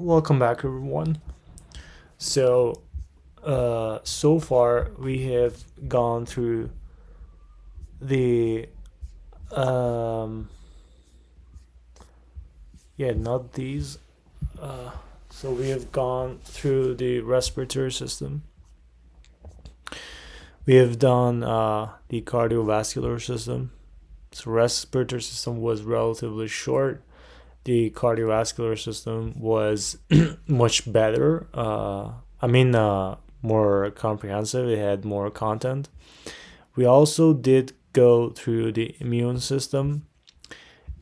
Welcome back, everyone. So, so far we have gone through the um, not these. Uh, so we have gone through the respiratory system. We have done the cardiovascular system. So respiratory system was relatively short. The cardiovascular system was much better. More comprehensive. It had more content. We also did go through the immune system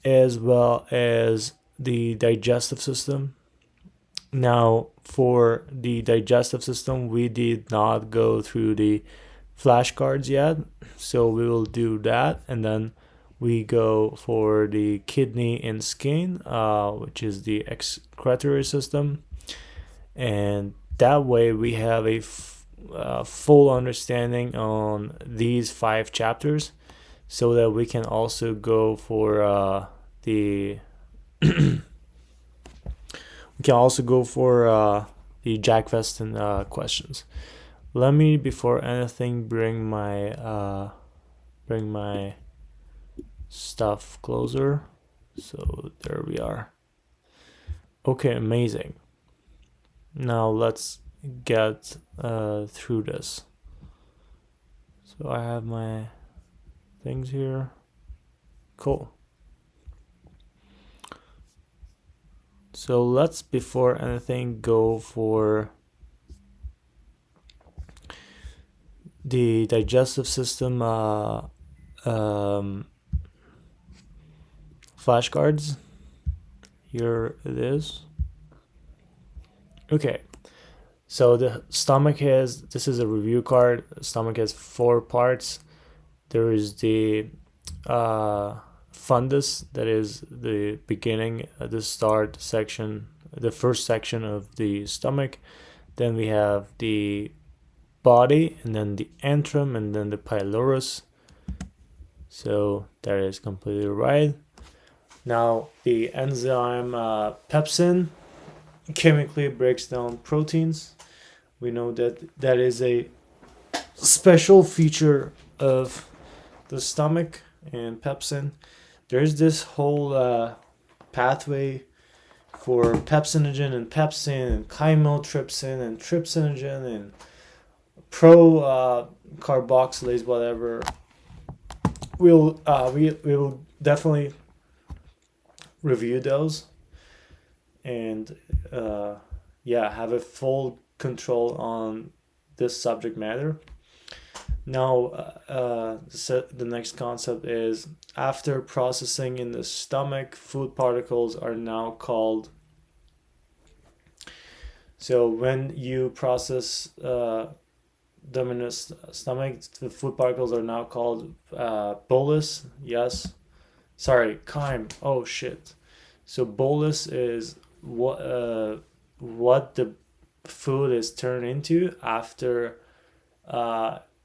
as well as the digestive system. Now, for the digestive system, we did not go through the flashcards yet, so we will do that, and then we go for the kidney and skin, which is the excretory system, and that way we have a full understanding on these 5 chapters, so that we can also go for the Jack Veston questions. Let me, before anything, bring my stuff closer. So there we are. Okay, amazing. Now let's get through this. So I have my things here. Cool. So let's, before anything, go for the digestive system flashcards. Here it is. Okay. So the stomach this is a review card. The stomach has 4 parts. There is the fundus, that is the beginning, the start section, the first section of the stomach. Then we have the body, and then the antrum, and then the pylorus. So that is completely right. Now the enzyme pepsin chemically breaks down proteins. We know that is a special feature of the stomach and pepsin. There's this whole pathway for pepsinogen and pepsin and chymotrypsin and trypsinogen and pro carboxylase, whatever. We will definitely review those and have a full control on this subject matter. Now, the next concept is, after processing in the stomach, food particles are now called. So when you process them in the stomach, the food particles are now called bolus. Yes, sorry, chyme. Oh shit. So bolus is what the food is turned into after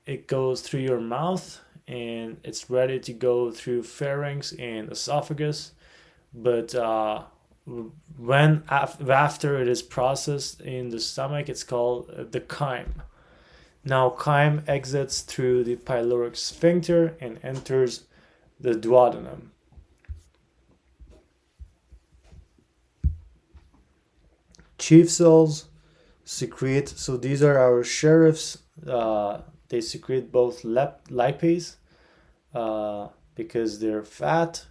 it goes through your mouth and it's ready to go through pharynx and esophagus. But when after it is processed in the stomach, it's called the chyme. Now, chyme exits through the pyloric sphincter and enters the duodenum. Chief cells secrete, so these are our sheriffs. They secrete both lipase because they're fat,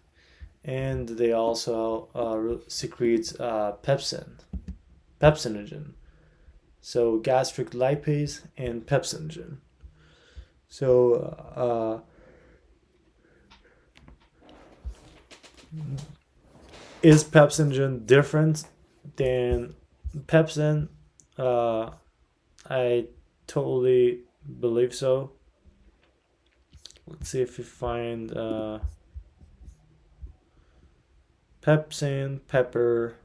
and they also secrete pepsinogen. So gastric lipase and pepsinogen. So is pepsinogen different than pepsin? I totally believe so. Let's see if we find pepsin, pepper,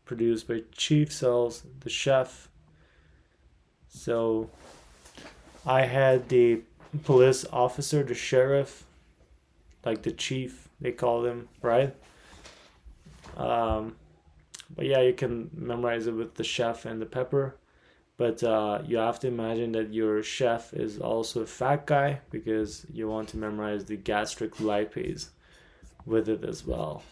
produced by chief cells, the chef. So I had the police officer, the sheriff, like the chief, they call him, right? But yeah, you can memorize it with the chef and the pepper. But you have to imagine that your chef is also a fat guy, because you want to memorize the gastric lipase with it as well.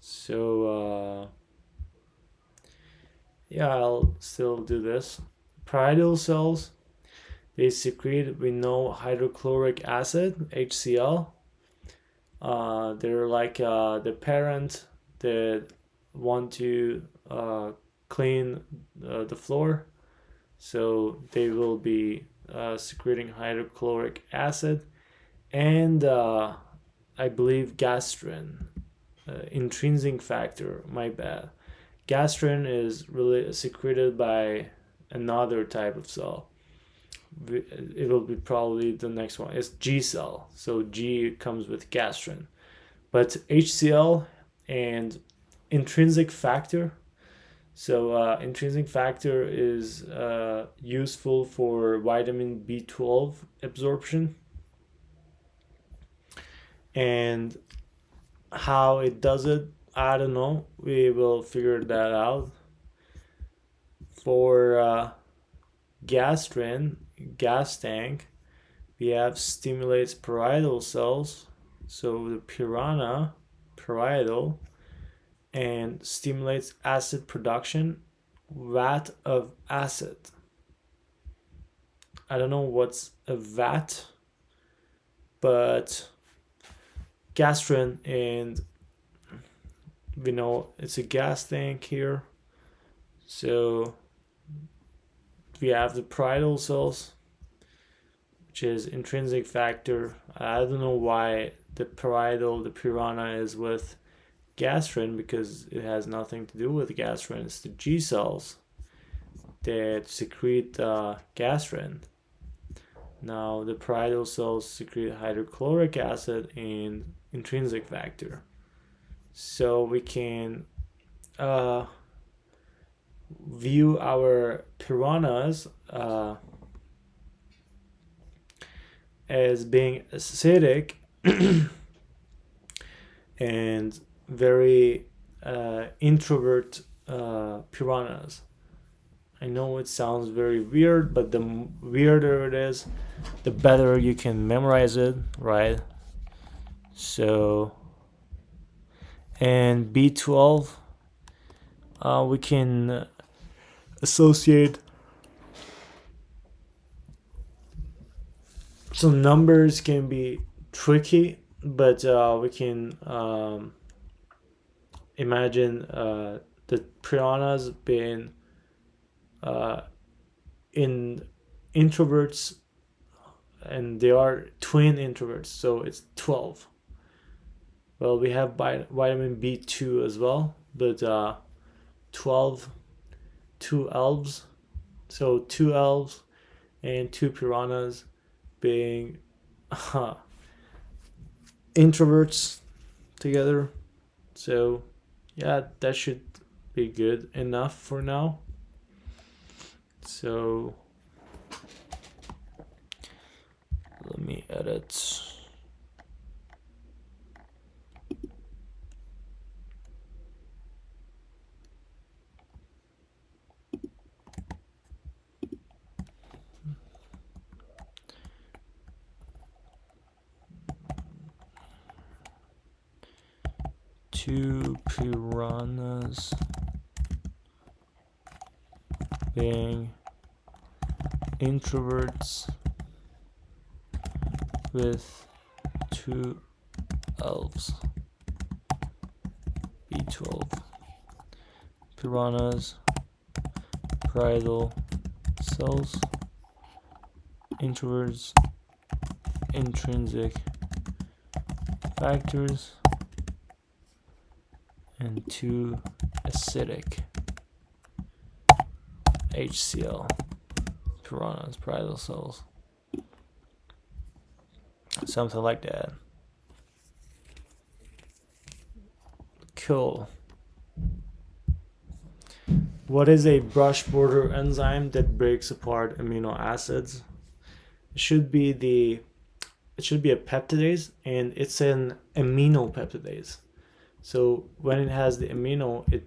So yeah, I'll still do this. Parietal cells, they secrete, we know, hydrochloric acid, HCl. They're like the parent that want to clean the floor, so they will be secreting hydrochloric acid, and I believe gastrin, intrinsic factor, my bad. Gastrin is really secreted by another type of cell. It will be probably the next one. It's G cell. So G comes with gastrin. But HCl and intrinsic factor. So intrinsic factor is useful for vitamin B12 absorption. And how it does it, I don't know. We will figure that out. For gastrin, gas tank, we have stimulates parietal cells, so the piranha parietal, and stimulates acid production, vat of acid. I don't know what's a vat, but gastrin, and we know it's a gas tank here. So we have the parietal cells, which is intrinsic factor. I don't know why the parietal, the piranha, is with gastrin, because it has nothing to do with gastrin. It's the G cells that secrete gastrin. Now the parietal cells secrete hydrochloric acid and intrinsic factor. So we can view our piranhas as being acidic and very introvert piranhas. I know it sounds very weird, but the weirder it is, the better you can memorize it, right? So, and B12, we can associate some numbers, can be tricky, but we can imagine the piranhas being in introverts, and they are twin introverts, so it's 12. Well, we have vitamin B2 as well, but 12, 2 elves, so 2 elves and 2 piranhas being introverts together. So yeah, that should be good enough for now. So let me edit. Two piranhas being introverts with 2 elves. B12. Piranhas, parietal cells, introverts, intrinsic factors, and 2 acidic HCl piranhas, parietal cells, something like that. Cool. What is a brush border enzyme that breaks apart amino acids? It should be a peptidase, and it's an aminopeptidase. So when it has the amino, it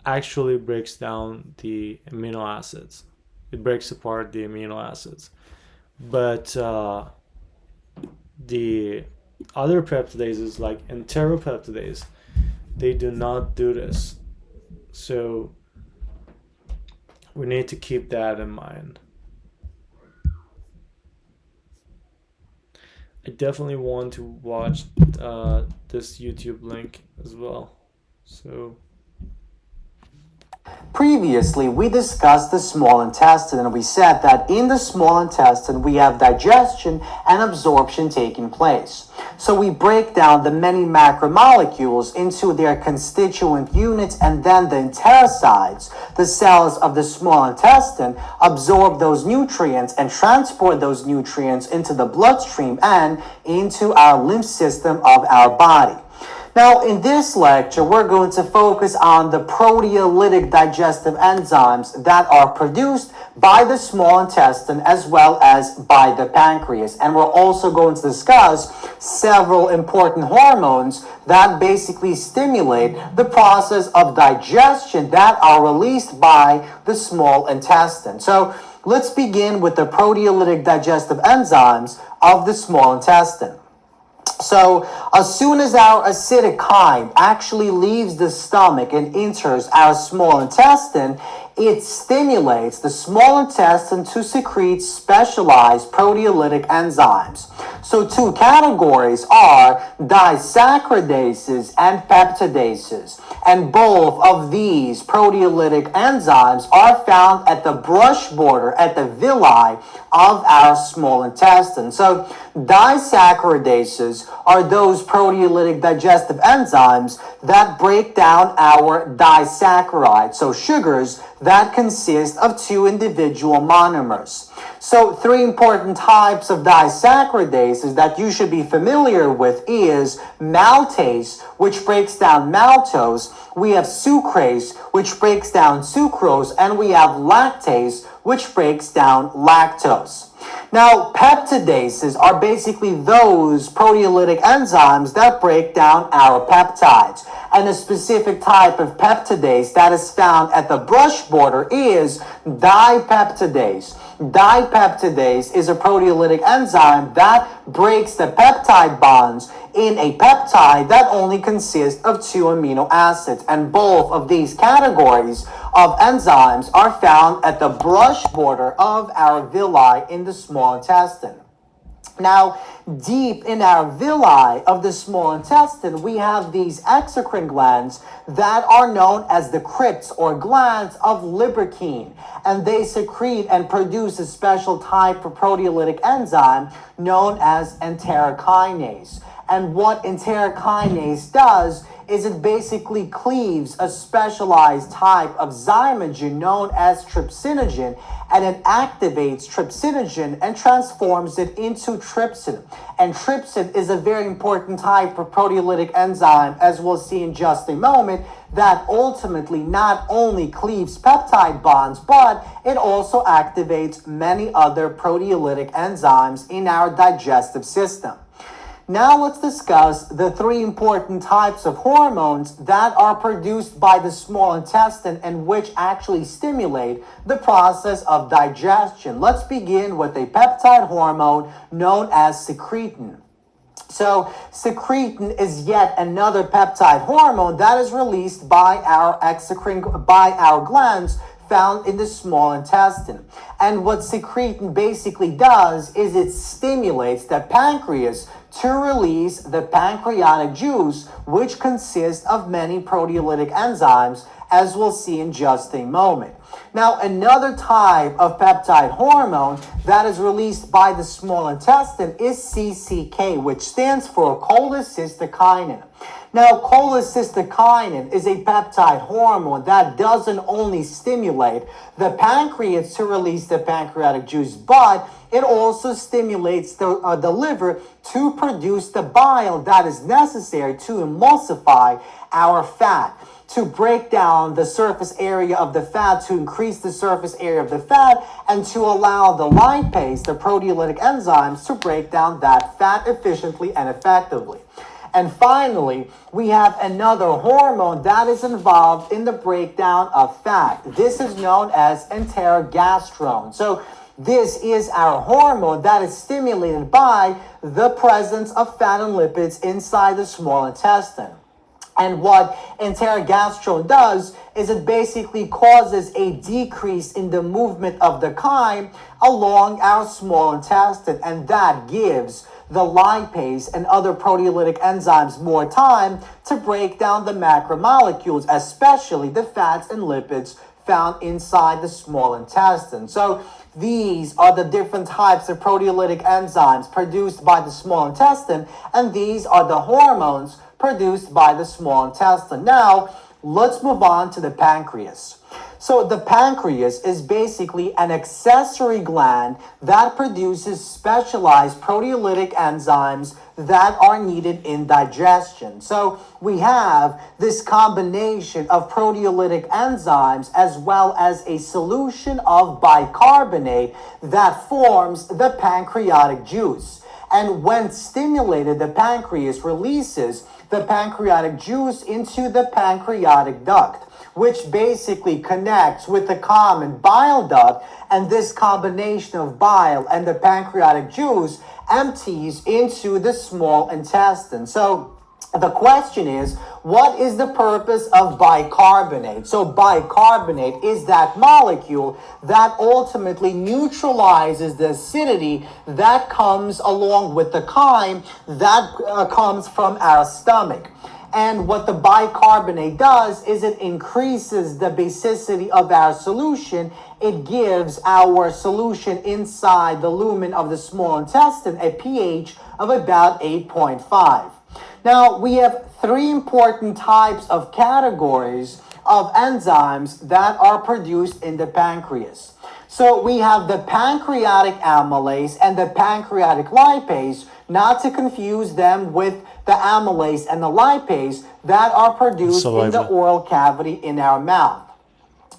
actually breaks down the amino acids. It breaks apart the amino acids. But the other peptidases, like enteropeptidase, they do not do this. So we need to keep that in mind. I definitely want to watch this YouTube link as well. So Previously, we discussed the small intestine, and we said that in the small intestine we have digestion and absorption taking place. So we break down the many macromolecules into their constituent units, and then the enterocytes, the cells of the small intestine, absorb those nutrients and transport those nutrients into the bloodstream and into our lymph system of our body. Now, in this lecture, we're going to focus on the proteolytic digestive enzymes that are produced by the small intestine as well as by the pancreas. And we're also going to discuss several important hormones that basically stimulate the process of digestion that are released by the small intestine. So, let's begin with the proteolytic digestive enzymes of the small intestine. So, as soon as our acidic chyme actually leaves the stomach and enters our small intestine, it stimulates the small intestine to secrete specialized proteolytic enzymes. So, two categories are disaccharidases and peptidases. And both of these proteolytic enzymes are found at the brush border, at the villi of our small intestine. So, disaccharidases are those proteolytic digestive enzymes that break down our disaccharides, so sugars that consist of two individual monomers. So, three important types of disaccharidases that you should be familiar with is maltase, which breaks down maltose. We have sucrase, which breaks down sucrose, and we have lactase, which breaks down lactose. Now, peptidases are basically those proteolytic enzymes that break down our peptides. And a specific type of peptidase that is found at the brush border is dipeptidase. Dipeptidase is a proteolytic enzyme that breaks the peptide bonds in a peptide that only consists of two amino acids. And both of these categories of enzymes are found at the brush border of our villi in the small intestine. Now, deep in our villi of the small intestine, we have these exocrine glands that are known as the crypts or glands of Liberkine. And they secrete and produce a special type of proteolytic enzyme known as enterokinase. And what enterokinase does is it basically cleaves a specialized type of zymogen known as trypsinogen, and it activates trypsinogen and transforms it into trypsin. And trypsin is a very important type of proteolytic enzyme, as we'll see in just a moment, that ultimately not only cleaves peptide bonds, but it also activates many other proteolytic enzymes in our digestive system. Now let's discuss the three important types of hormones that are produced by the small intestine and which actually stimulate the process of digestion. Let's begin with a peptide hormone known as secretin. So, secretin is yet another peptide hormone that is released by our glands found in the small intestine. And what secretin basically does is it stimulates the pancreas to release the pancreatic juice, which consists of many proteolytic enzymes, as we'll see in just a moment. Now, another type of peptide hormone that is released by the small intestine is CCK, which stands for cholecystokinin. Now, cholecystokinin is a peptide hormone that doesn't only stimulate the pancreas to release the pancreatic juice, but it also stimulates the liver to produce the bile that is necessary to emulsify our fat, to break down the surface area of the fat, to increase the surface area of the fat, and to allow the lipase, the proteolytic enzymes, to break down that fat efficiently and effectively. And finally, we have another hormone that is involved in the breakdown of fat. This is known as enterogastrone. So this is our hormone that is stimulated by the presence of fat and lipids inside the small intestine. And what enterogastrone does is it basically causes a decrease in the movement of the chyme along our small intestine, and that gives the lipase and other proteolytic enzymes more time to break down the macromolecules, especially the fats and lipids found inside the small intestine. So these are the different types of proteolytic enzymes produced by the small intestine, and these are the hormones produced by the small intestine. Now, let's move on to the pancreas. So the pancreas is basically an accessory gland that produces specialized proteolytic enzymes that are needed in digestion. So we have this combination of proteolytic enzymes as well as a solution of bicarbonate that forms the pancreatic juice. And when stimulated, the pancreas releases the pancreatic juice into the pancreatic duct, which basically connects with the common bile duct, and this combination of bile and the pancreatic juice empties into the small intestine. So the question is, what is the purpose of bicarbonate? So bicarbonate is that molecule that ultimately neutralizes the acidity that comes along with the chyme that comes from our stomach. And what the bicarbonate does is it increases the basicity of our solution. It gives our solution inside the lumen of the small intestine a pH of about 8.5. Now, we have three important types of categories of enzymes that are produced in the pancreas. So we have the pancreatic amylase and the pancreatic lipase, not to confuse them with the amylase and the lipase that are produced in the oral cavity in our mouth.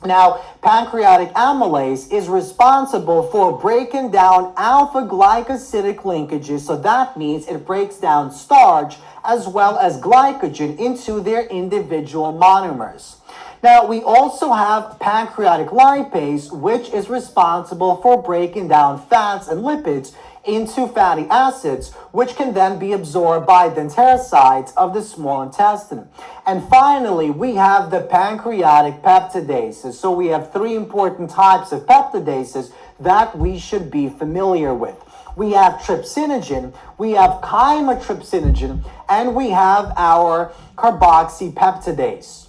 Now, pancreatic amylase is responsible for breaking down alpha-glycosidic linkages, so that means it breaks down starch as well as glycogen into their individual monomers. Now, we also have pancreatic lipase, which is responsible for breaking down fats and lipids into fatty acids, which can then be absorbed by the enterocytes of the small intestine. And finally, we have the pancreatic peptidases. So we have three important types of peptidases that we should be familiar with. We have trypsinogen, we have chymotrypsinogen, and we have our carboxypeptidase.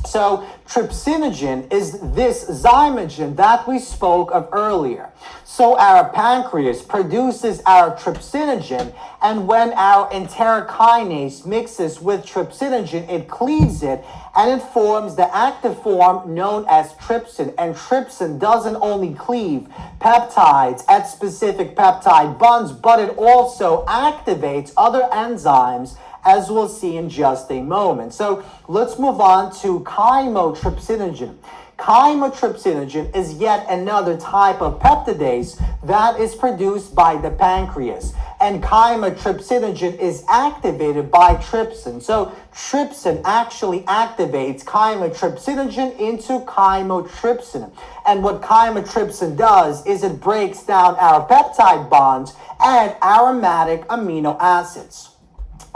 So trypsinogen is this zymogen that we spoke of earlier. So our pancreas produces our trypsinogen, and when our enterokinase mixes with trypsinogen, it cleaves it, and it forms the active form known as trypsin. And trypsin doesn't only cleave peptides at specific peptide bonds, but it also activates other enzymes, as we'll see in just a moment. So let's move on to chymotrypsinogen. Chymotrypsinogen is yet another type of peptidase that is produced by the pancreas. And chymotrypsinogen is activated by trypsin. So trypsin actually activates chymotrypsinogen into chymotrypsin. And what chymotrypsin does is it breaks down our peptide bonds and aromatic amino acids.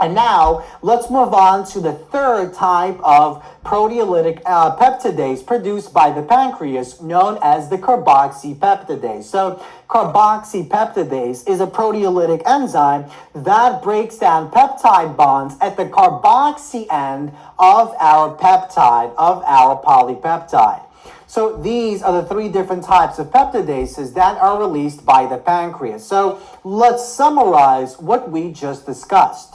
And now, let's move on to the third type of proteolytic peptidase produced by the pancreas, known as the carboxypeptidase. So, carboxypeptidase is a proteolytic enzyme that breaks down peptide bonds at the carboxy end of our peptide, of our polypeptide. So these are the three different types of peptidases that are released by the pancreas. So let's summarize what we just discussed.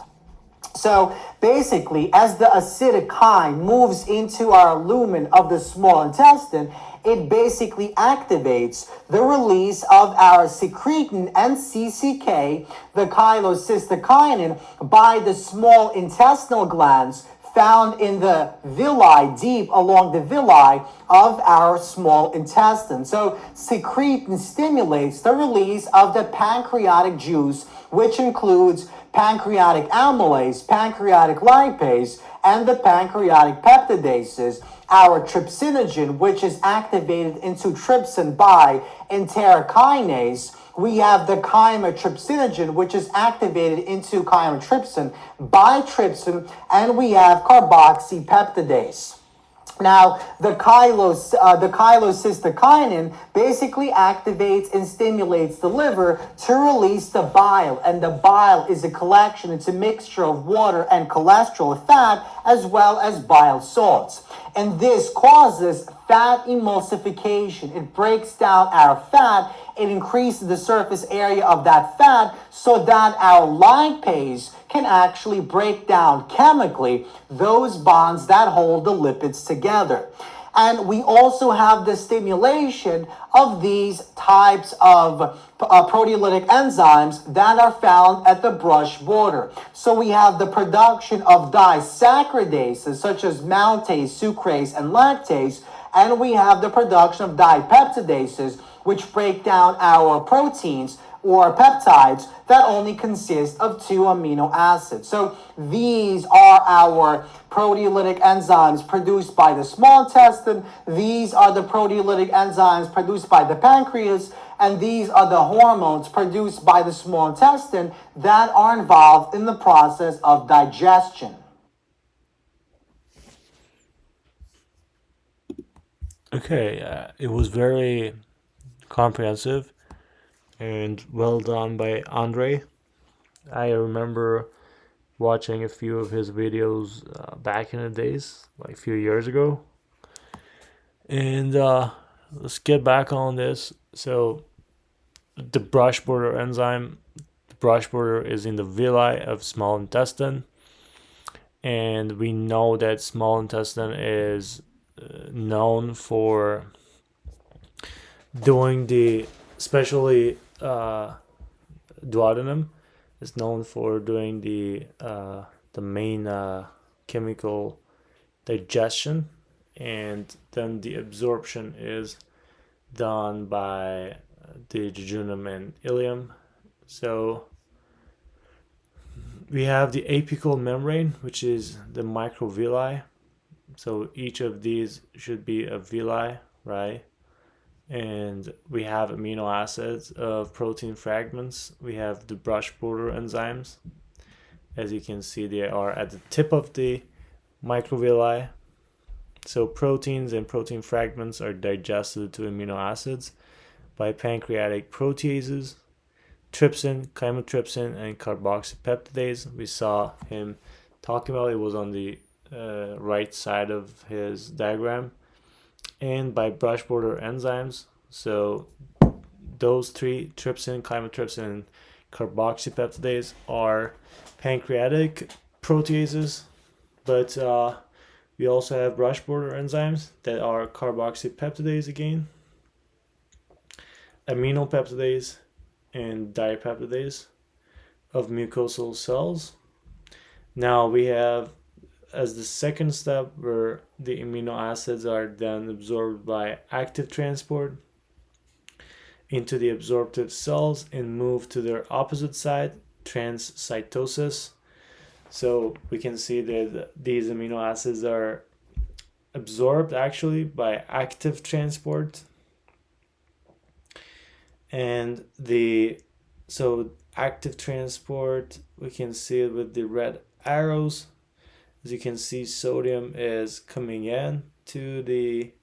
So basically, as the acidic chyme moves into our lumen of the small intestine, it basically activates the release of our secretin and CCK, the chylocystokinin, by the small intestinal glands found in the villi, deep along the villi of our small intestine. So secretin stimulates the release of the pancreatic juice, which includes pancreatic amylase, pancreatic lipase, and the pancreatic peptidases, our trypsinogen, which is activated into trypsin by enterokinase. We have the chymotrypsinogen, which is activated into chymotrypsin by trypsin, and we have carboxypeptidase. Now, the chylocystokinin basically activates and stimulates the liver to release the bile. And the bile is a collection, it's a mixture of water and cholesterol, fat, as well as bile salts. And this causes fat emulsification. It breaks down our fat. It increases the surface area of that fat so that our lipase can actually break down chemically those bonds that hold the lipids together. And we also have the stimulation of these types of proteolytic enzymes that are found at the brush border. So we have the production of disaccharidases such as maltase, sucrase, and lactase, and we have the production of dipeptidases, which break down our proteins or peptides that only consist of 2 amino acids. So these are our proteolytic enzymes produced by the small intestine. These are the proteolytic enzymes produced by the pancreas. And these are the hormones produced by the small intestine that are involved in the process of digestion. Okay, it was very comprehensive and well done by Andre. I remember watching a few of his videos back in the days, like a few years ago. And let's get back on this. So, the brush border enzyme, the brush border is in the villi of small intestine. And we know that small intestine is known for doing the, especially duodenum is known for doing the main chemical digestion, and then the absorption is done by the jejunum and ileum. So we have the apical membrane, which is the microvilli. So each of these should be a villi, right? And we have amino acids of protein fragments. We have the brush border enzymes. As you can see, they are at the tip of the microvilli. So proteins and protein fragments are digested to amino acids by pancreatic proteases, trypsin, chymotrypsin, and carboxypeptidase. We saw him talking about it, was on the right side of his diagram. And by brush border enzymes. So those three, trypsin, chymotrypsin, and carboxypeptidase, are pancreatic proteases. But we also have brush border enzymes that are carboxypeptidase again, aminopeptidase, and dipeptidase of mucosal cells. Now we have, as the second step, where the amino acids are then absorbed by active transport into the absorptive cells and move to their opposite side, transcytosis. So we can see that these amino acids are absorbed actually by active transport, and so active transport, we can see it with the red arrows. As you can see, sodium is coming in to the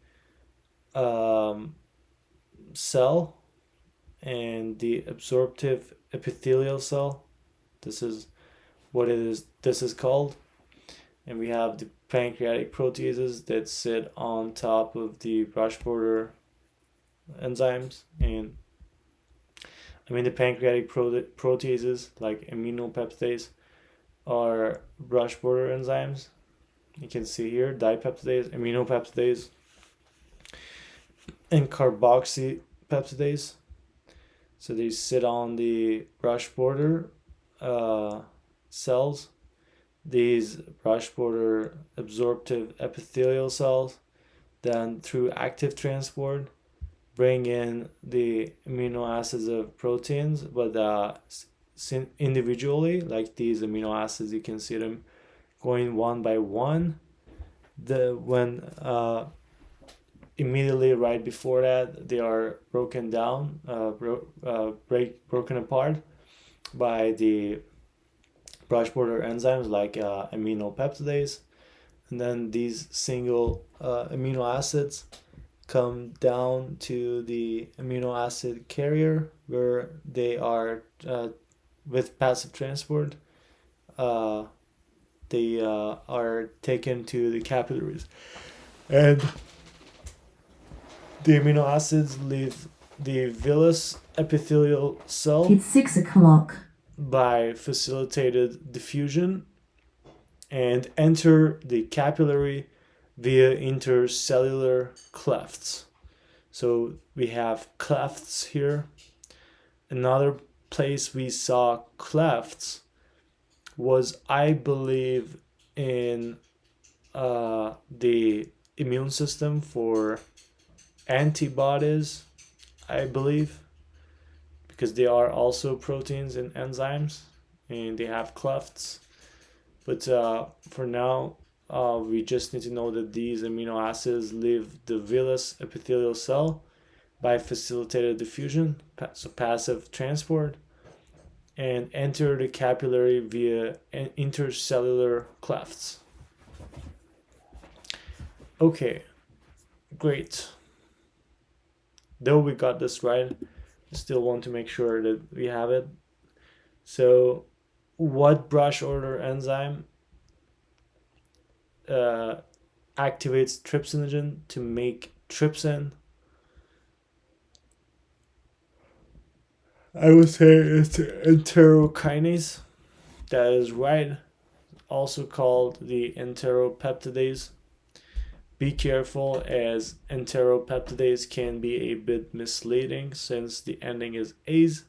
cell, and the absorptive epithelial cell, this is what it is, this is called. And we have the pancreatic proteases that sit on top of the brush border enzymes. And the pancreatic proteases like aminopeptidase are brush border enzymes. You can see here dipeptidase, aminopeptidase, and carboxypeptidase. So they sit on the brush border cells. These brush border absorptive epithelial cells then, through active transport, bring in the amino acids of proteins, but individually, like these amino acids, you can see them going one by one. When immediately right before that, they are broken down, broken apart by the brush border enzymes like aminopeptidase, and then these single amino acids come down to the amino acid carrier where they are with passive transport. Uh, they are taken to the capillaries, and the amino acids leave the villus epithelial cell. It's 6 o'clock. By facilitated diffusion and enter the capillary via intercellular clefts. So we have clefts here. Another place we saw clefts was, I believe, in the immune system for antibodies, I believe, because they are also proteins and enzymes and they have clefts. But for now, we just need to know that these amino acids leave the villus epithelial cell by facilitated diffusion, so passive transport, and enter the capillary via intercellular clefts. Okay, great. Though we got this right, I still want to make sure that we have it. So, what brush order enzyme activates trypsinogen to make trypsin? I would say it's enterokinase. That is right. Also called the enteropeptidase. Be careful, as enteropeptidase can be a bit misleading since the ending is ase,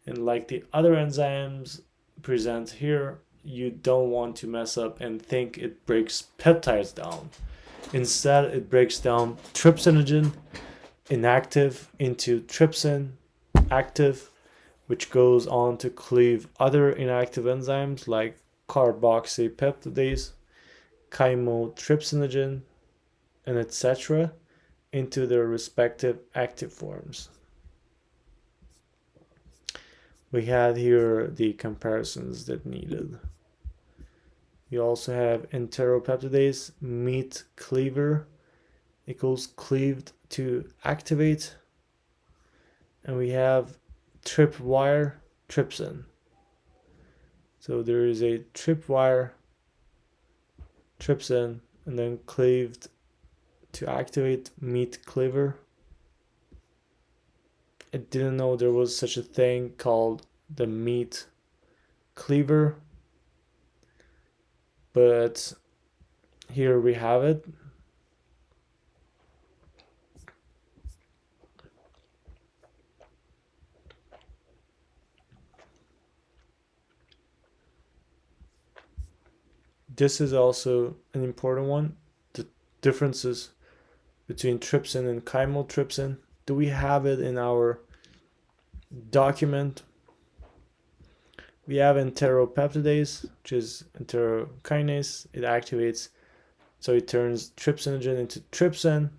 and like the other enzymes present here, you don't want to mess up and think it breaks peptides down. Instead, it breaks down trypsinogen inactive into trypsin active, which goes on to cleave other inactive enzymes like carboxypeptidase, chymotrypsinogen, and etc. into their respective active forms. We had here the comparisons that needed. We also have enteropeptidase meat cleaver equals cleaved to activate, and we have tripwire trypsin. So there is a tripwire trypsin and then cleaved to activate meat cleaver. I didn't know there was such a thing called the meat cleaver, but here we have it. This is also an important one, the differences between trypsin and chymotrypsin. Do we have it in our document? We have enteropeptidase, which is enterokinase. It activates, so it turns trypsinogen into trypsin.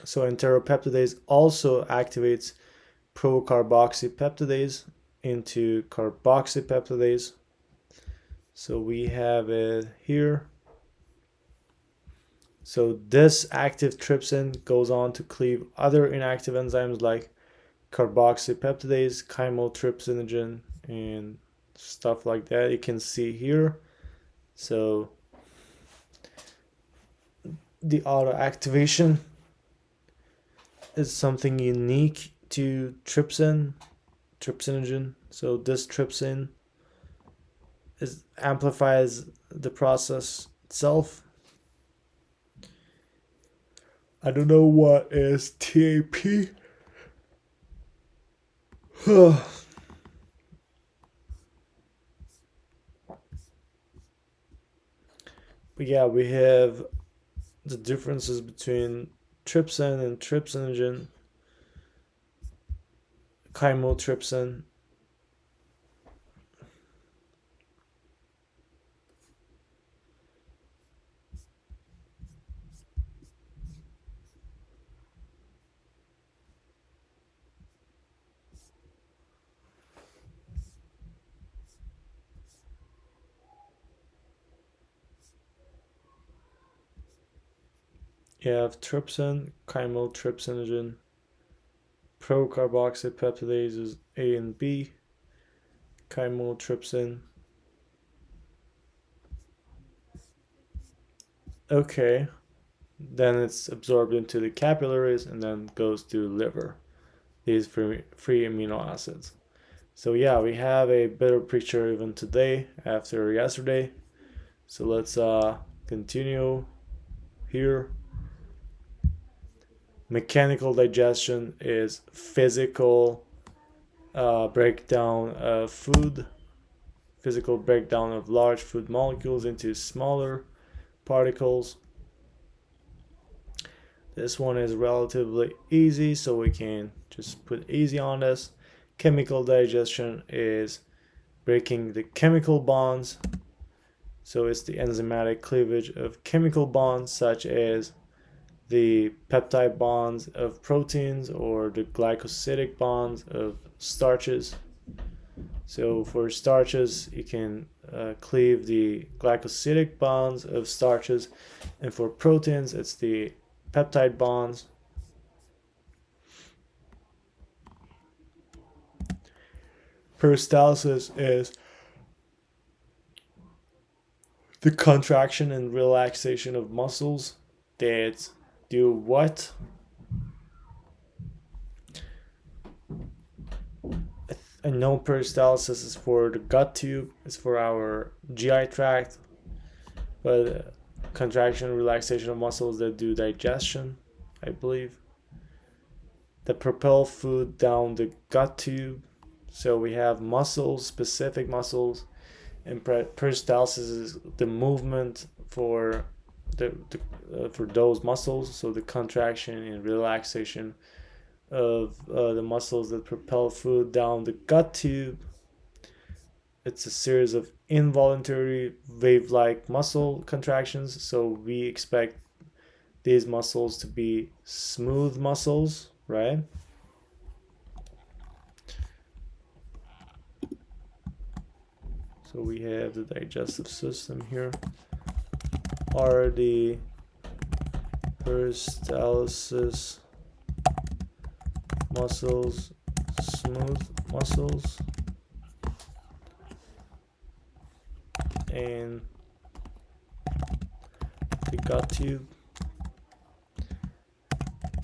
So enteropeptidase also activates procarboxypeptidase into carboxypeptidase. So we have it here. So this active trypsin goes on to cleave other inactive enzymes like carboxypeptidase, chymotrypsinogen, and stuff like that. You can see here. So the auto activation is something unique to trypsinogen. So this trypsin amplifies the process itself. I don't know what is TAP. But yeah, we have the differences between trypsin and trypsinogen, chymotrypsin. You have trypsin, chymotrypsinogen, procarboxyl peptidases A and B, chymotrypsin. Okay, then it's absorbed into the capillaries and then goes to liver. These free amino acids. So yeah, we have a better picture even today after yesterday. So let's continue here. Mechanical digestion is physical breakdown of food, physical breakdown of large food molecules into smaller particles. This one is relatively easy, so we can just put easy on this. Chemical digestion is breaking the chemical bonds. So it's the enzymatic cleavage of chemical bonds such as the peptide bonds of proteins or the glycosidic bonds of starches. So for starches, you can cleave the glycosidic bonds of starches, and for proteins, it's the peptide bonds. Peristalsis is the contraction and relaxation of muscles that do what? I know peristalsis is for the gut tube, it's for our GI tract, but contraction and relaxation of muscles that do digestion, I believe. That propel food down the gut tube. So we have muscles, specific muscles, and peristalsis is the movement for for those muscles. So the contraction and relaxation of the muscles that propel food down the gut tube. It's a series of involuntary wave-like muscle contractions. So we expect these muscles to be smooth muscles, right? So we have the digestive system here. Are the peristalsis muscles smooth muscles? And the gut tube,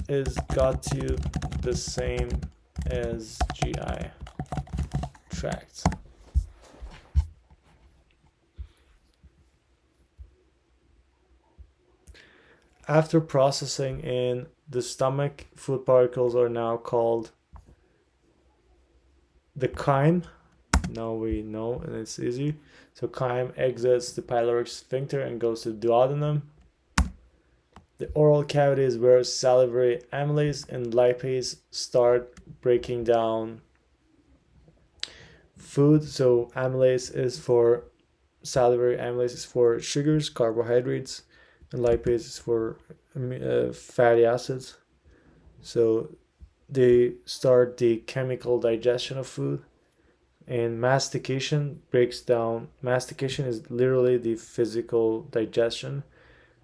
is gut tube the same as GI tract? After processing in the stomach, food particles are now called the chyme. Now we know, and it's easy. So chyme exits the pyloric sphincter and goes to the duodenum. The oral cavity is where salivary amylase and lipase start breaking down food. So amylase is for salivary amylase is for sugars, carbohydrates, and lipase is for fatty acids. So they start the chemical digestion of food, and mastication breaks down. Mastication is literally the physical digestion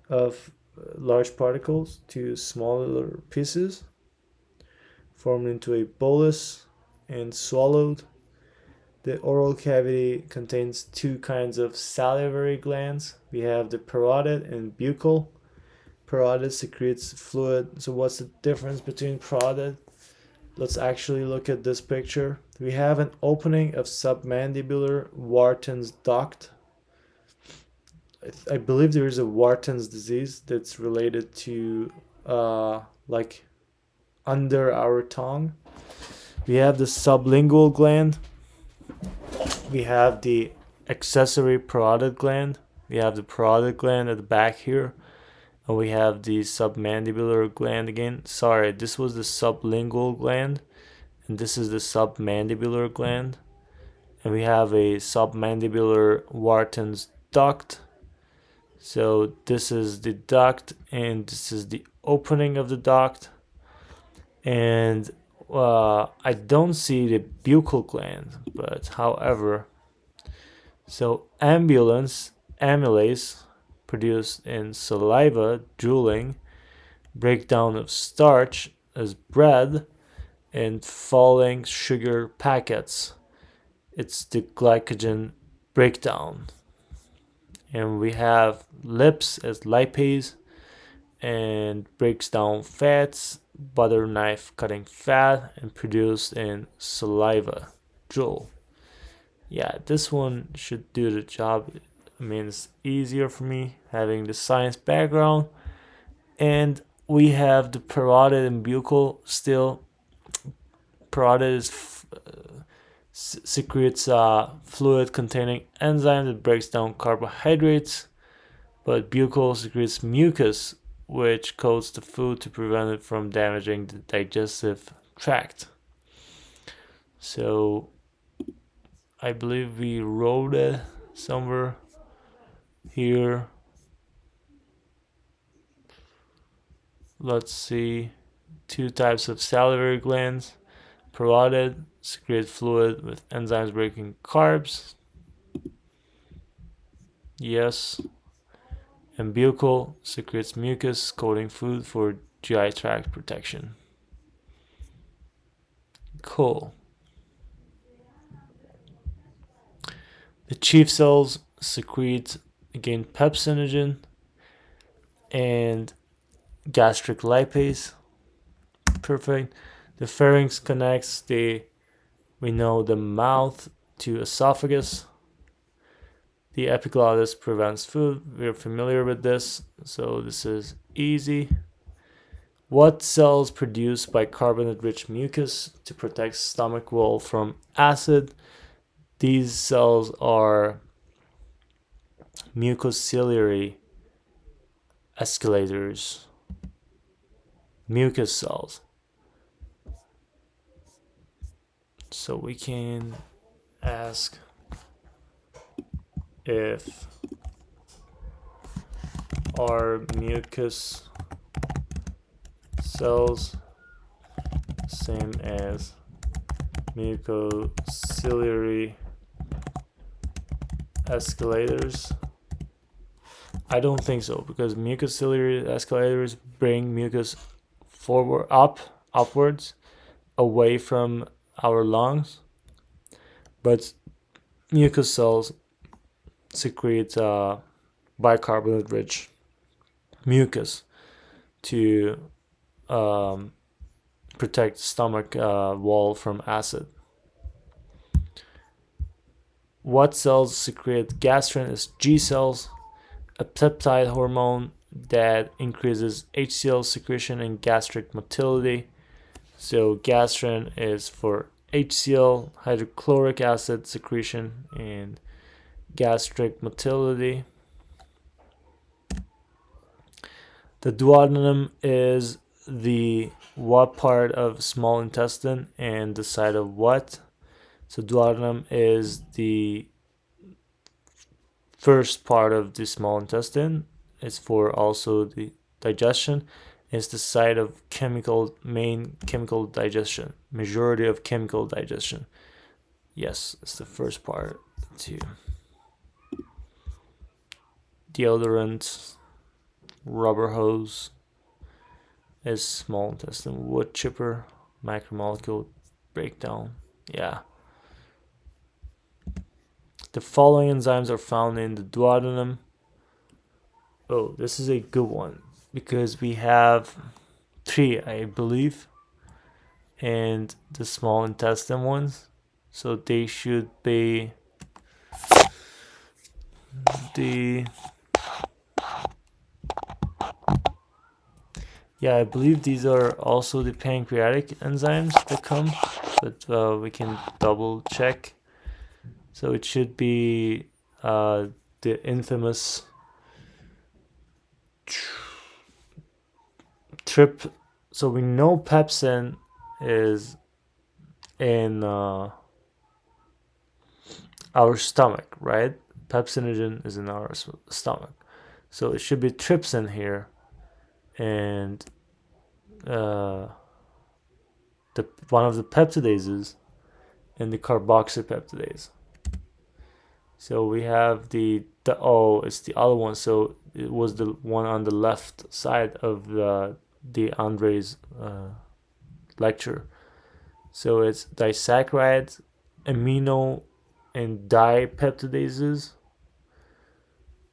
of large particles to smaller pieces, formed into a bolus and swallowed. The oral cavity contains two kinds of salivary glands. We have the parotid and buccal. Parotid secretes fluid. So what's the difference between parotid? Let's actually look at this picture. We have an opening of submandibular Wharton's duct. I believe there is a Wharton's disease that's related to like under our tongue. We have the sublingual gland. We have the accessory parotid gland. We have the parotid gland at the back here. And we have the submandibular gland again. Sorry, this was the sublingual gland, and this is the submandibular gland. And we have a submandibular Wharton's duct. So this is the duct, and this is the opening of the duct. And I don't see the buccal gland, but however, so amylase produced in saliva, drooling, breakdown of starch as bread, and falling sugar packets. It's the glycogen breakdown. And we have lips as lipase and breaks down fats, butter knife cutting fat, and produced in saliva, drool. Yeah, this one should do the job. I mean, it's easier for me having the science background. And we have the parotid and buccal still. Parotid secretes fluid containing enzyme that breaks down carbohydrates, but buccal secretes mucus, which coats the food to prevent it from damaging the digestive tract. So I believe we wrote it somewhere here. Let's see. 2 types of salivary glands. Parotid secrete fluid with enzymes breaking carbs. Yes. And buccal secretes mucus coating food for GI tract protection. Cool. The chief cells secrete again pepsinogen and gastric lipase. Perfect. The pharynx connects the mouth to esophagus. The epiglottis prevents food. We're familiar with this, so this is easy. What cells produced by carbonate-rich mucus to protect stomach wall from acid? These cells are mucociliary escalators, mucus cells. So we can ask if are mucus cells same as mucociliary escalators? I don't think so, because mucociliary escalators bring mucus upwards, away from our lungs, but mucus cells secrete bicarbonate-rich mucus to protect stomach wall from acid. What cells secrete gastrin is G cells, a peptide hormone that increases HCl secretion and gastric motility. So gastrin is for HCl, hydrochloric acid secretion, and gastric motility. The duodenum is the what part of small intestine and the site of what? So duodenum is the first part of the small intestine. It's for also the digestion. It's the site of main chemical digestion, majority of chemical digestion. Yes, it's the first part too. Deodorant, rubber hose is small intestine. Wood chipper, macromolecule breakdown. Yeah. The following enzymes are found in the duodenum. Oh, this is a good one because we have 3, I believe, and the small intestine ones. So they should be I believe these are also the pancreatic enzymes that come, but we can double check. So it should be the infamous So we know pepsin is in our stomach, right? Pepsinogen is in our stomach, so it should be trypsin here, and the one of the peptidases and the carboxypeptidase. So we have the it's the other one. So it was the one on the left side of the Andre's lecture. So it's disaccharides, amino and dipeptidases,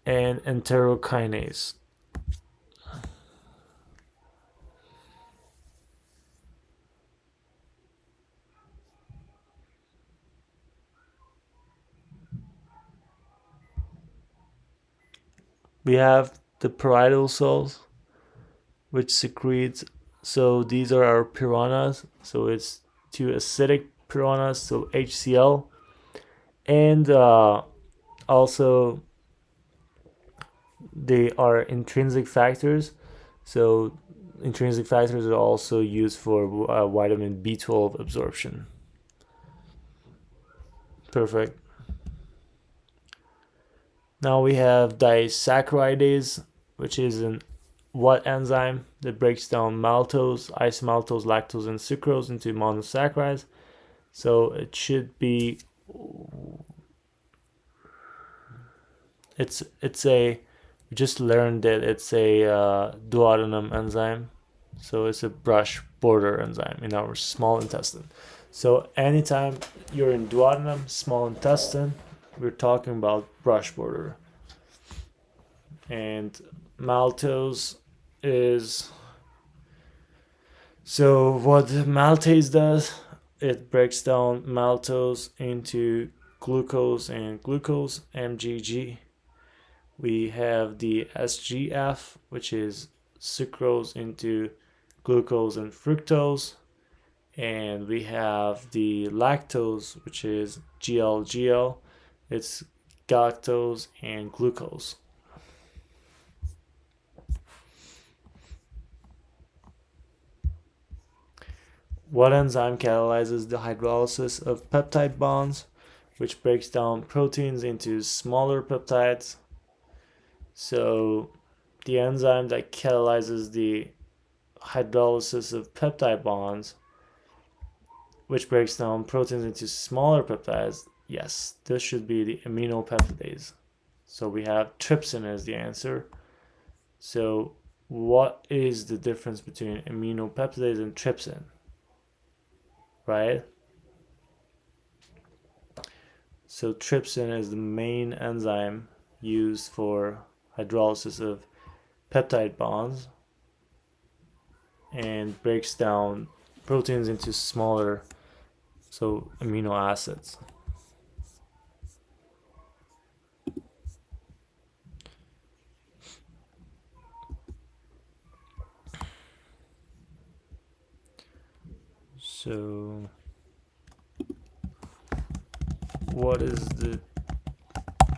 and enterokinase. We have the parietal cells, which secretes. So these are our piranhas. So it's two acidic piranhas, so HCl, and also they are intrinsic factors. So intrinsic factors are also used for vitamin B12 absorption. Perfect. Now we have disaccharidase, which is an what enzyme that breaks down maltose, isomaltose, lactose, and sucrose into monosaccharides. So it should be it's a we just learned that it's a duodenum enzyme. So it's a brush border enzyme in our small intestine. So anytime you're in duodenum, small intestine, we're talking about brush border. And maltose is, so what maltase does, it breaks down maltose into glucose and glucose, MGG. We have the SGF, which is sucrose into glucose and fructose. And we have the lactose, which is GLGL. It's galactose and glucose. What enzyme catalyzes the hydrolysis of peptide bonds, which breaks down proteins into smaller peptides? So the enzyme that catalyzes the hydrolysis of peptide bonds, which breaks down proteins into smaller peptides, yes, this should be the aminopeptidase. So we have trypsin as the answer. So what is the difference between aminopeptidase and trypsin? Right? So trypsin is the main enzyme used for hydrolysis of peptide bonds and breaks down proteins into smaller, so amino acids. So what is the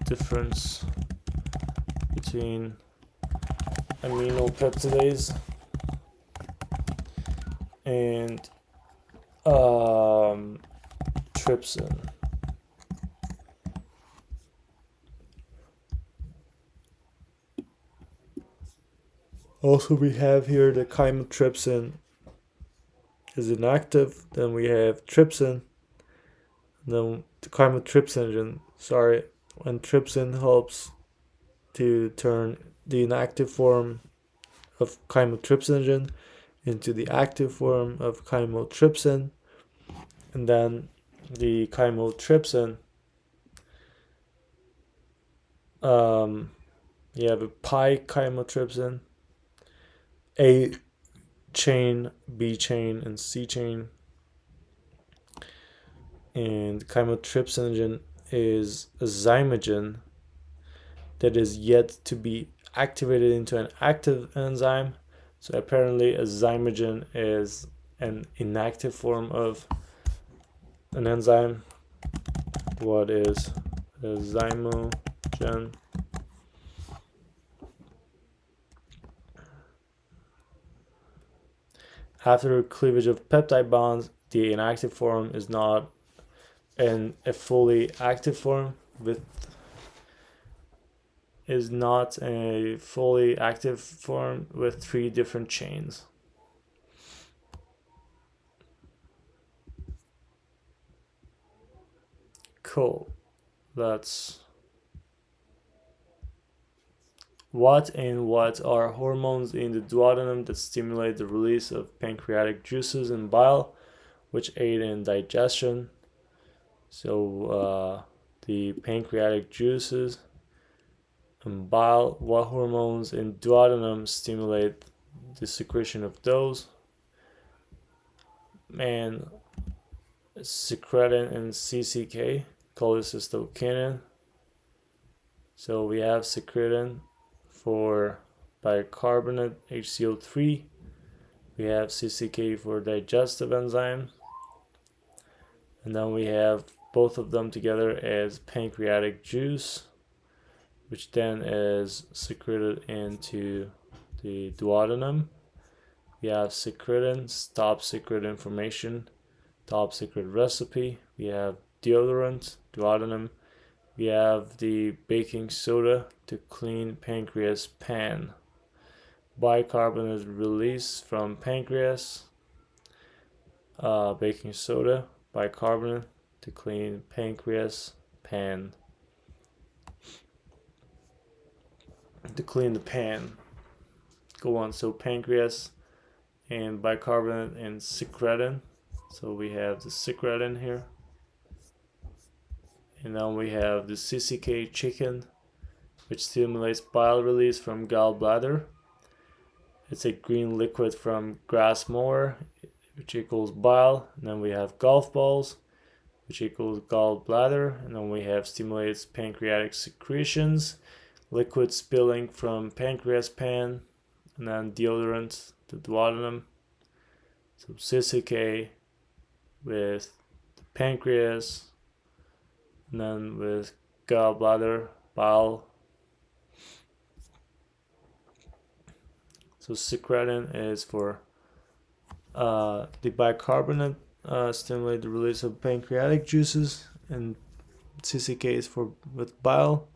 difference between aminopeptidase and trypsin? Also, we have here the chymotrypsin is inactive. Then we have trypsin. Then the chymotrypsinogen, when trypsin helps to turn the inactive form of chymotrypsinogen into the active form of chymotrypsin. And then the chymotrypsin, you have a pi chymotrypsin, A chain, B chain, and C chain. And chymotrypsinogen is a zymogen that is yet to be activated into an active enzyme. So apparently a zymogen is an inactive form of an enzyme. What is a zymogen? After cleavage of peptide bonds, the inactive form is not in a fully active form with three different chains. Cool. That's what are hormones in the duodenum that stimulate the release of pancreatic juices and bile, which aid in digestion. So the pancreatic juices and bile, what hormones in duodenum stimulate the secretion of those? And secretin and CCK, cholecystokinin. So we have secretin for bicarbonate HCO3. We have CCK for digestive enzymes. And then we have both of them together as pancreatic juice, which then is secreted into the duodenum. We have secretin, top secret information, top secret recipe. We have deodorant, duodenum. We have the baking soda to clean pancreas pan. Bicarbonate release from pancreas. Baking soda, bicarbonate to clean pancreas pan. To clean the pan. Go on. So pancreas and bicarbonate and secretin. So we have the secretin here. And then we have the CCK chicken, which stimulates bile release from gallbladder. It's a green liquid from grass mower, which equals bile. And then we have golf balls, which equals gallbladder. And then we have stimulates pancreatic secretions, liquid spilling from pancreas pan, and then deodorant, the duodenum. So CCK with the pancreas, and then with gallbladder, bile. So secretin is for the bicarbonate, stimulate the release of pancreatic juices, and CCK is for with bile.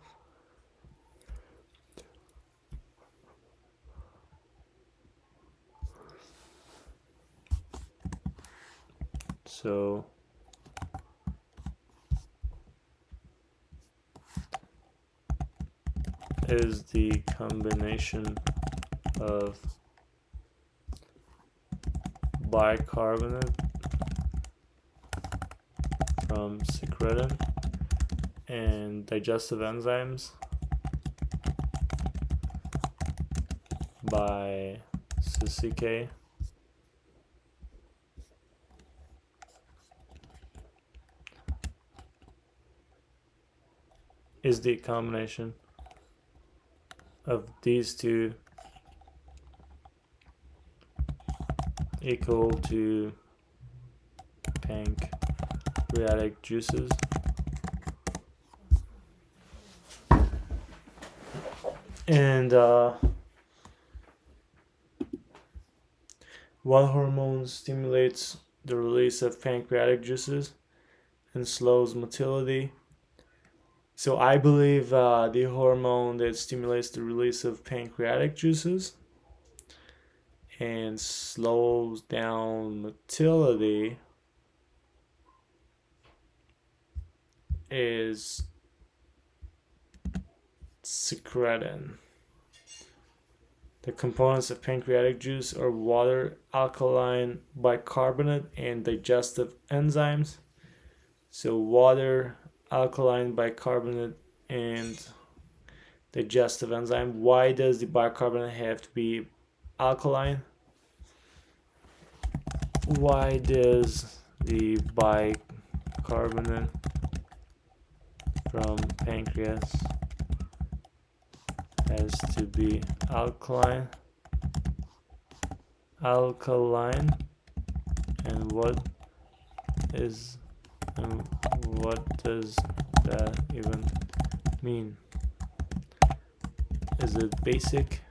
So is the combination of bicarbonate from secretin and digestive enzymes by CCK is the combination of these two equal to pancreatic juices. And what hormone stimulates the release of pancreatic juices and slows motility? So I believe the hormone that stimulates the release of pancreatic juices and slows down motility is secretin. The components of pancreatic juice are water, alkaline bicarbonate, and digestive enzymes. So water, alkaline bicarbonate, and digestive enzyme. Why does the bicarbonate have to be alkaline? Why does the bicarbonate from pancreas has to be alkaline? And what does that even mean? Is it basic?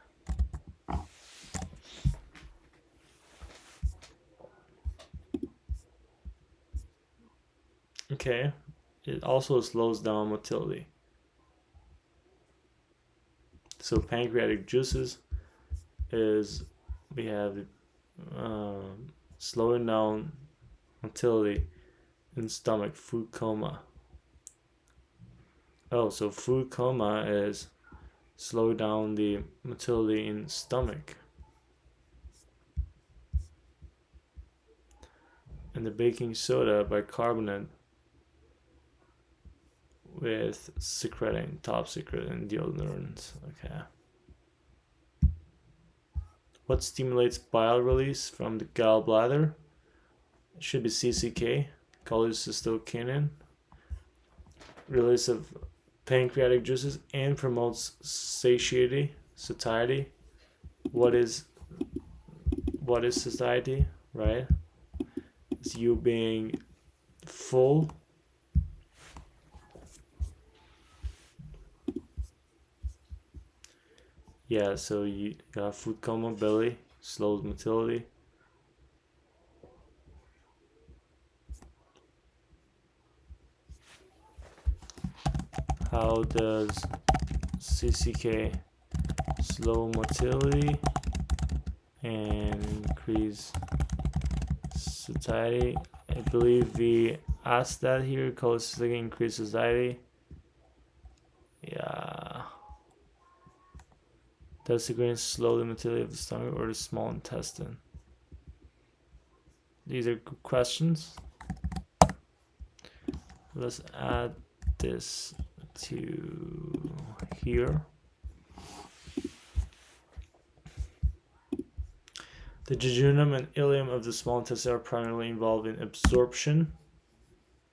Okay. It also slows down motility. So pancreatic juices is we have slowing down motility in stomach, food coma. Oh, so food coma is slow down the motility in stomach. And the baking soda bicarbonate with secreting, top secret, and deodorants. Okay. What stimulates bile release from the gallbladder? It should be CCK, cholecystokinin, release of pancreatic juices, and promotes satiety. What is satiety, right? It's you being full. Yeah, so you got food coma, belly, slows motility. How does CCK slow motility and increase satiety? I believe we asked that here. Cholesterol increases satiety. Yeah. Does the grain slow the motility of the stomach or the small intestine? These are good questions. Let's add this to here. The jejunum and ileum of the small intestine are primarily involved in absorption.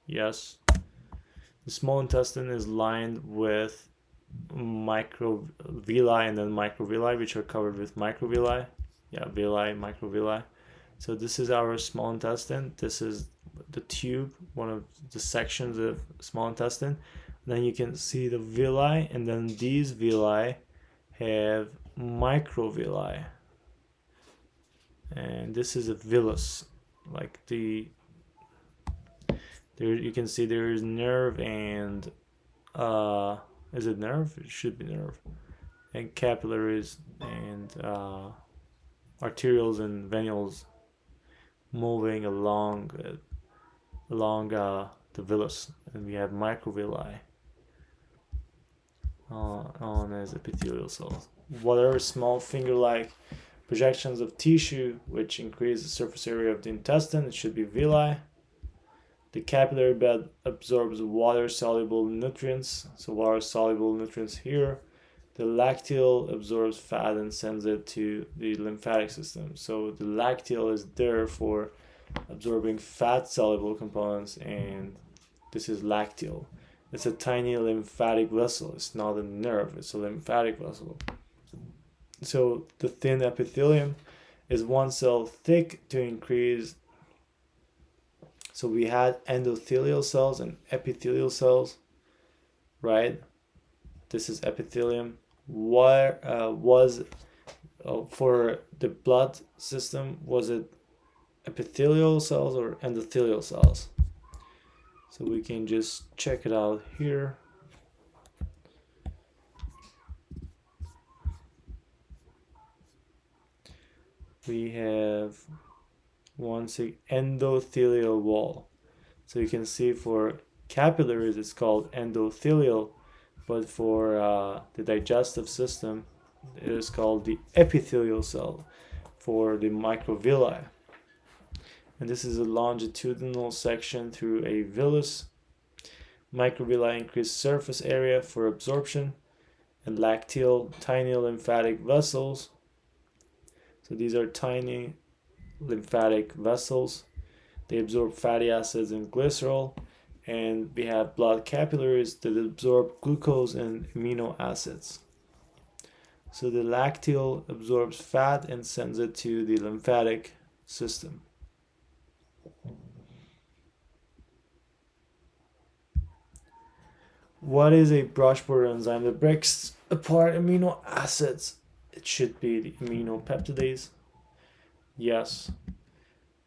Yes. The small intestine is lined with microvilli and then microvilli, which are covered with microvilli. Yeah, villi, microvilli. So this is our small intestine. This is the tube, one of the sections of small intestine. Then you can see the villi, and then these villi have microvilli. And this is a villus, like there you can see there is nerve and is it nerve? It should be nerve. And capillaries and arterioles and venules moving along the villus, and we have microvilli known as epithelial cells. What are small finger-like projections of tissue which increase the surface area of the intestine? It should be villi. The capillary bed absorbs water-soluble nutrients, so water-soluble nutrients here. The lacteal absorbs fat and sends it to the lymphatic system. So the lacteal is there for absorbing fat-soluble components, and this is lacteal. It's a tiny lymphatic vessel. It's not a nerve, it's a lymphatic vessel. So the thin epithelium is one cell thick to increase. So we had endothelial cells and epithelial cells, right? This is epithelium. What was for the blood system, was it epithelial cells or endothelial cells? So we can just check it out here. We have endothelial wall. So you can see for capillaries it's called endothelial, but for the digestive system it is called the epithelial cell for the microvilli. And this is a longitudinal section through a villus. Microvilli increase surface area for absorption, and lacteal, tiny lymphatic vessels. So these are tiny lymphatic vessels. They absorb fatty acids and glycerol, and we have blood capillaries that absorb glucose and amino acids. So the lacteal absorbs fat and sends it to the lymphatic system. What is a brush border enzyme that breaks apart amino acids? It should be the aminopeptidase. Yes.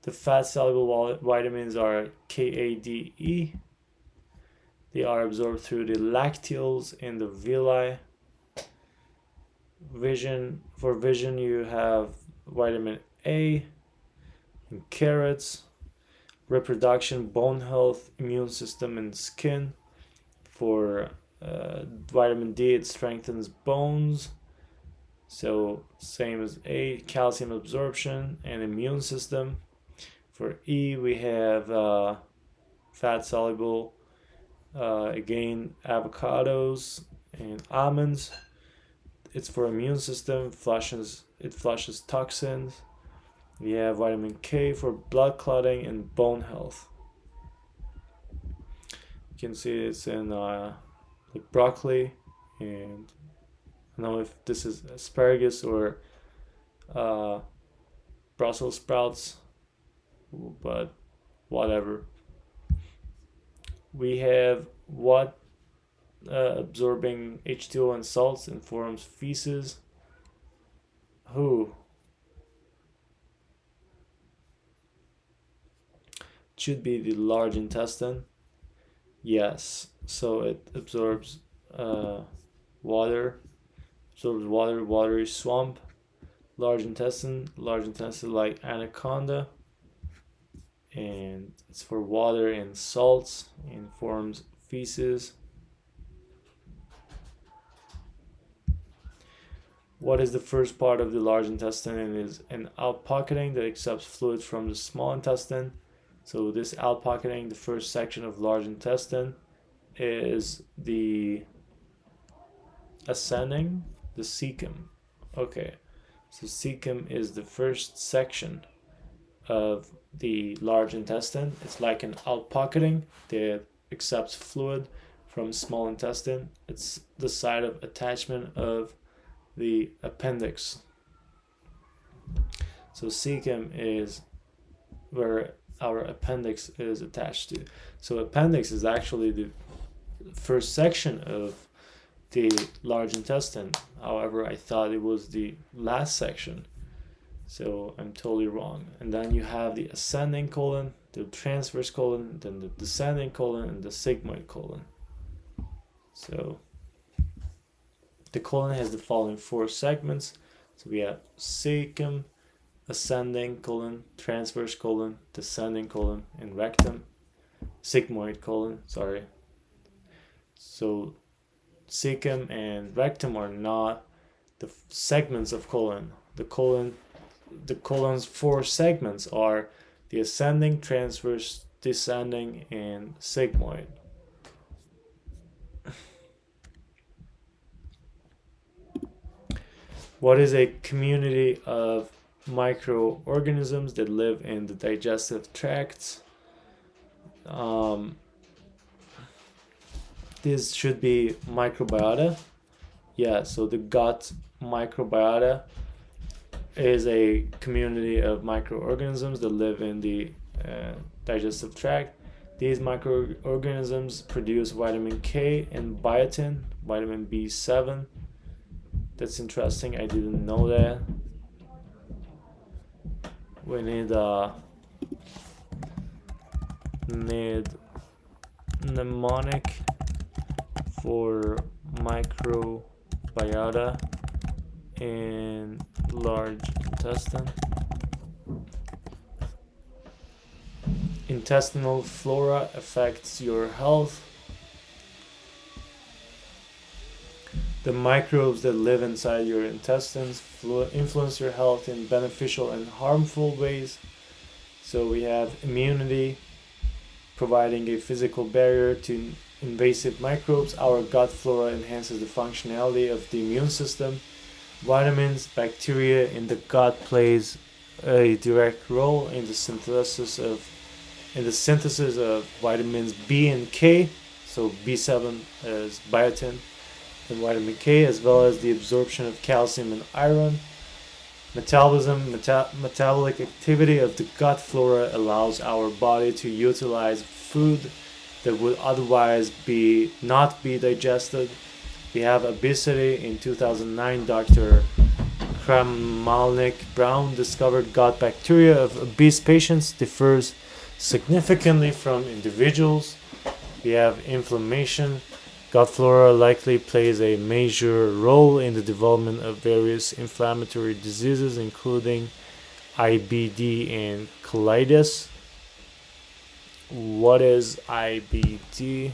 The fat soluble vitamins are KADE, They are absorbed through the lacteals in the villi. For vision, you have vitamin A in carrots. Reproduction, bone health, immune system, and skin. For vitamin D, it strengthens bones. So same as A, calcium absorption and immune system. For E, we have fat soluble, again, avocados and almonds. It's for immune system. It flushes toxins. We have vitamin K for blood clotting and bone health. You can see it's in like broccoli, and I don't know if this is asparagus or Brussels sprouts, but whatever. We have what absorbing H2O and salts and forms feces. Who? Should be the large intestine. Yes, so it absorbs water, watery swamp. Large intestine like anaconda, and it's for water and salts and forms feces. What is the first part of the large intestine? And is an outpocketing that accepts fluid from the small intestine. So this outpocketing, the first section of large intestine, is the ascending, the cecum. Okay, so cecum is the first section of the large intestine. It's like an outpocketing that accepts fluid from small intestine. It's the site of attachment of the appendix. So cecum is where our appendix is attached to. So appendix is actually the first section of the large intestine. However, I thought it was the last section. So I'm totally wrong. And then you have the ascending colon, the transverse colon, then the descending colon, and the sigmoid colon. So the colon has the following 4 segments. So we have cecum, ascending colon, transverse colon, descending colon, and rectum. Sigmoid colon, sorry. So cecum and rectum are not the segments of colon. The colon's 4 segments are the ascending, transverse, descending, and sigmoid. What is a community of microorganisms that live in the digestive tracts? This should be microbiota. Yeah, so the gut microbiota is a community of microorganisms that live in the digestive tract. These microorganisms produce vitamin K and biotin, vitamin B7. That's interesting, I didn't know that. We need mnemonic for microbiota in large intestine. Intestinal flora affects your health. The microbes that live inside your intestines influence your health in beneficial and harmful ways. So we have immunity, providing a physical barrier to invasive microbes. Our gut flora enhances the functionality of the immune system. Vitamins, bacteria in the gut plays a direct role in the synthesis of vitamins B and K. So B7 is biotin and vitamin K, as well as the absorption of calcium and iron. Metabolic activity of the gut flora allows our body to utilize food that would otherwise not be digested. We have obesity. In 2009, Dr. Kramalnik Brown discovered gut bacteria of obese patients differs significantly from individuals We have inflammation. Gut flora likely plays a major role in the development of various inflammatory diseases, including IBD and colitis. What is IBD?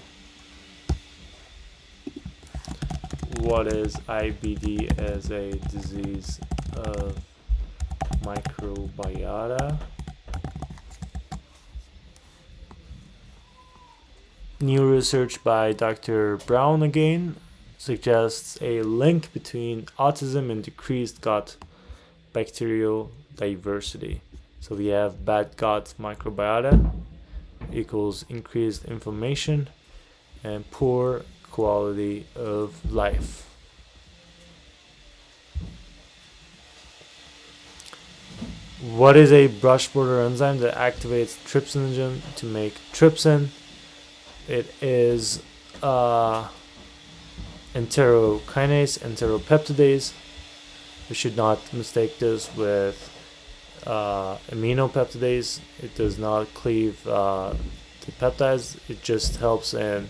What is IBD as a disease of microbiota? New research by Dr. Brown again suggests a link between autism and decreased gut bacterial diversity. So we have bad gut microbiota equals increased inflammation and poor quality of life. What is a brush border enzyme that activates trypsinogen to make trypsin? It is enterokinase, enteropeptidase. We should not mistake this with aminopeptidase. It does not cleave to peptides. It just helps in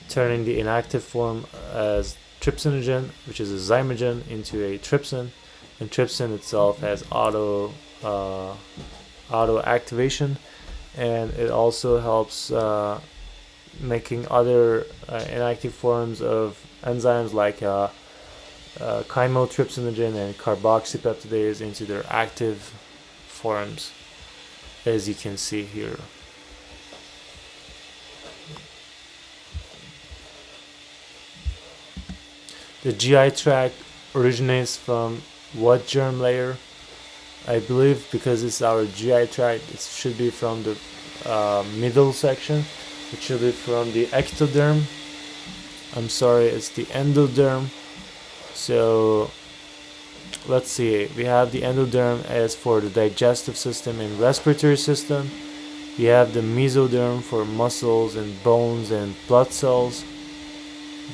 turning the inactive form as trypsinogen, which is a zymogen, into a trypsin. And trypsin itself has auto activation, and it also helps making other inactive forms of enzymes like chymotrypsinogen and carboxypeptidase into their active forms, as you can see here. The GI tract originates from what germ layer? I believe because it's our GI tract, it should be from the middle section. It should be from the ectoderm. I'm sorry, it's the endoderm. So let's see. We have the endoderm as for the digestive system and respiratory system. We have the mesoderm for muscles and bones and blood cells.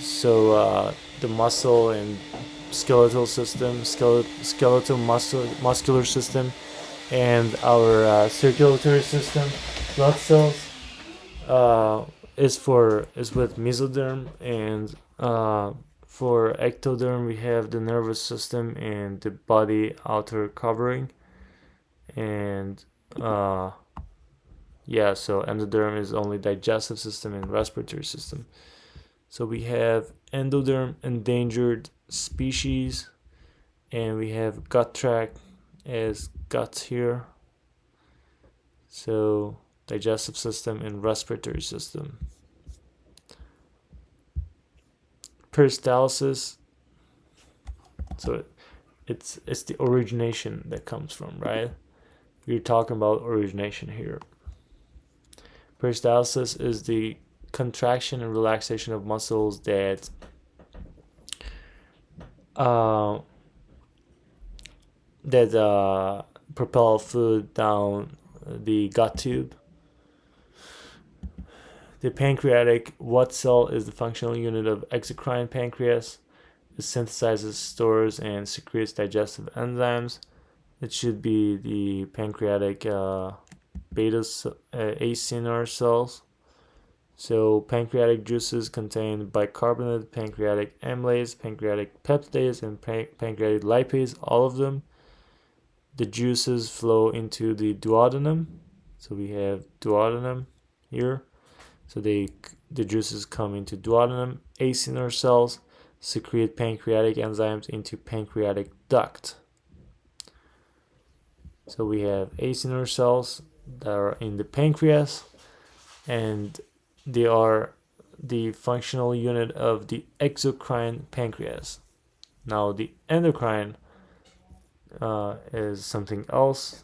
So the muscle and skeletal system, skeletal muscular system, and our circulatory system, blood cells, is with mesoderm, and for ectoderm we have the nervous system and the body outer covering, and so endoderm is only digestive system and respiratory system. So we have endoderm, endangered species, and we have gut tract as guts here. So digestive system and respiratory system. Peristalsis. So it's the origination that comes from, right? We're talking about origination here. Peristalsis is the contraction and relaxation of muscles that propel food down the gut tube. The pancreatic what cell is the functional unit of exocrine pancreas. It synthesizes, stores, and secretes digestive enzymes. It should be the pancreatic beta acinar cells. So pancreatic juices contain bicarbonate, pancreatic amylase, pancreatic peptidase, and pancreatic lipase, all of them. The juices flow into the duodenum. So we have duodenum here. So the juices come into duodenum. Acinar cells secrete pancreatic enzymes into pancreatic duct. So we have acinar cells that are in the pancreas, and they are the functional unit of the exocrine pancreas. Now the endocrine is something else,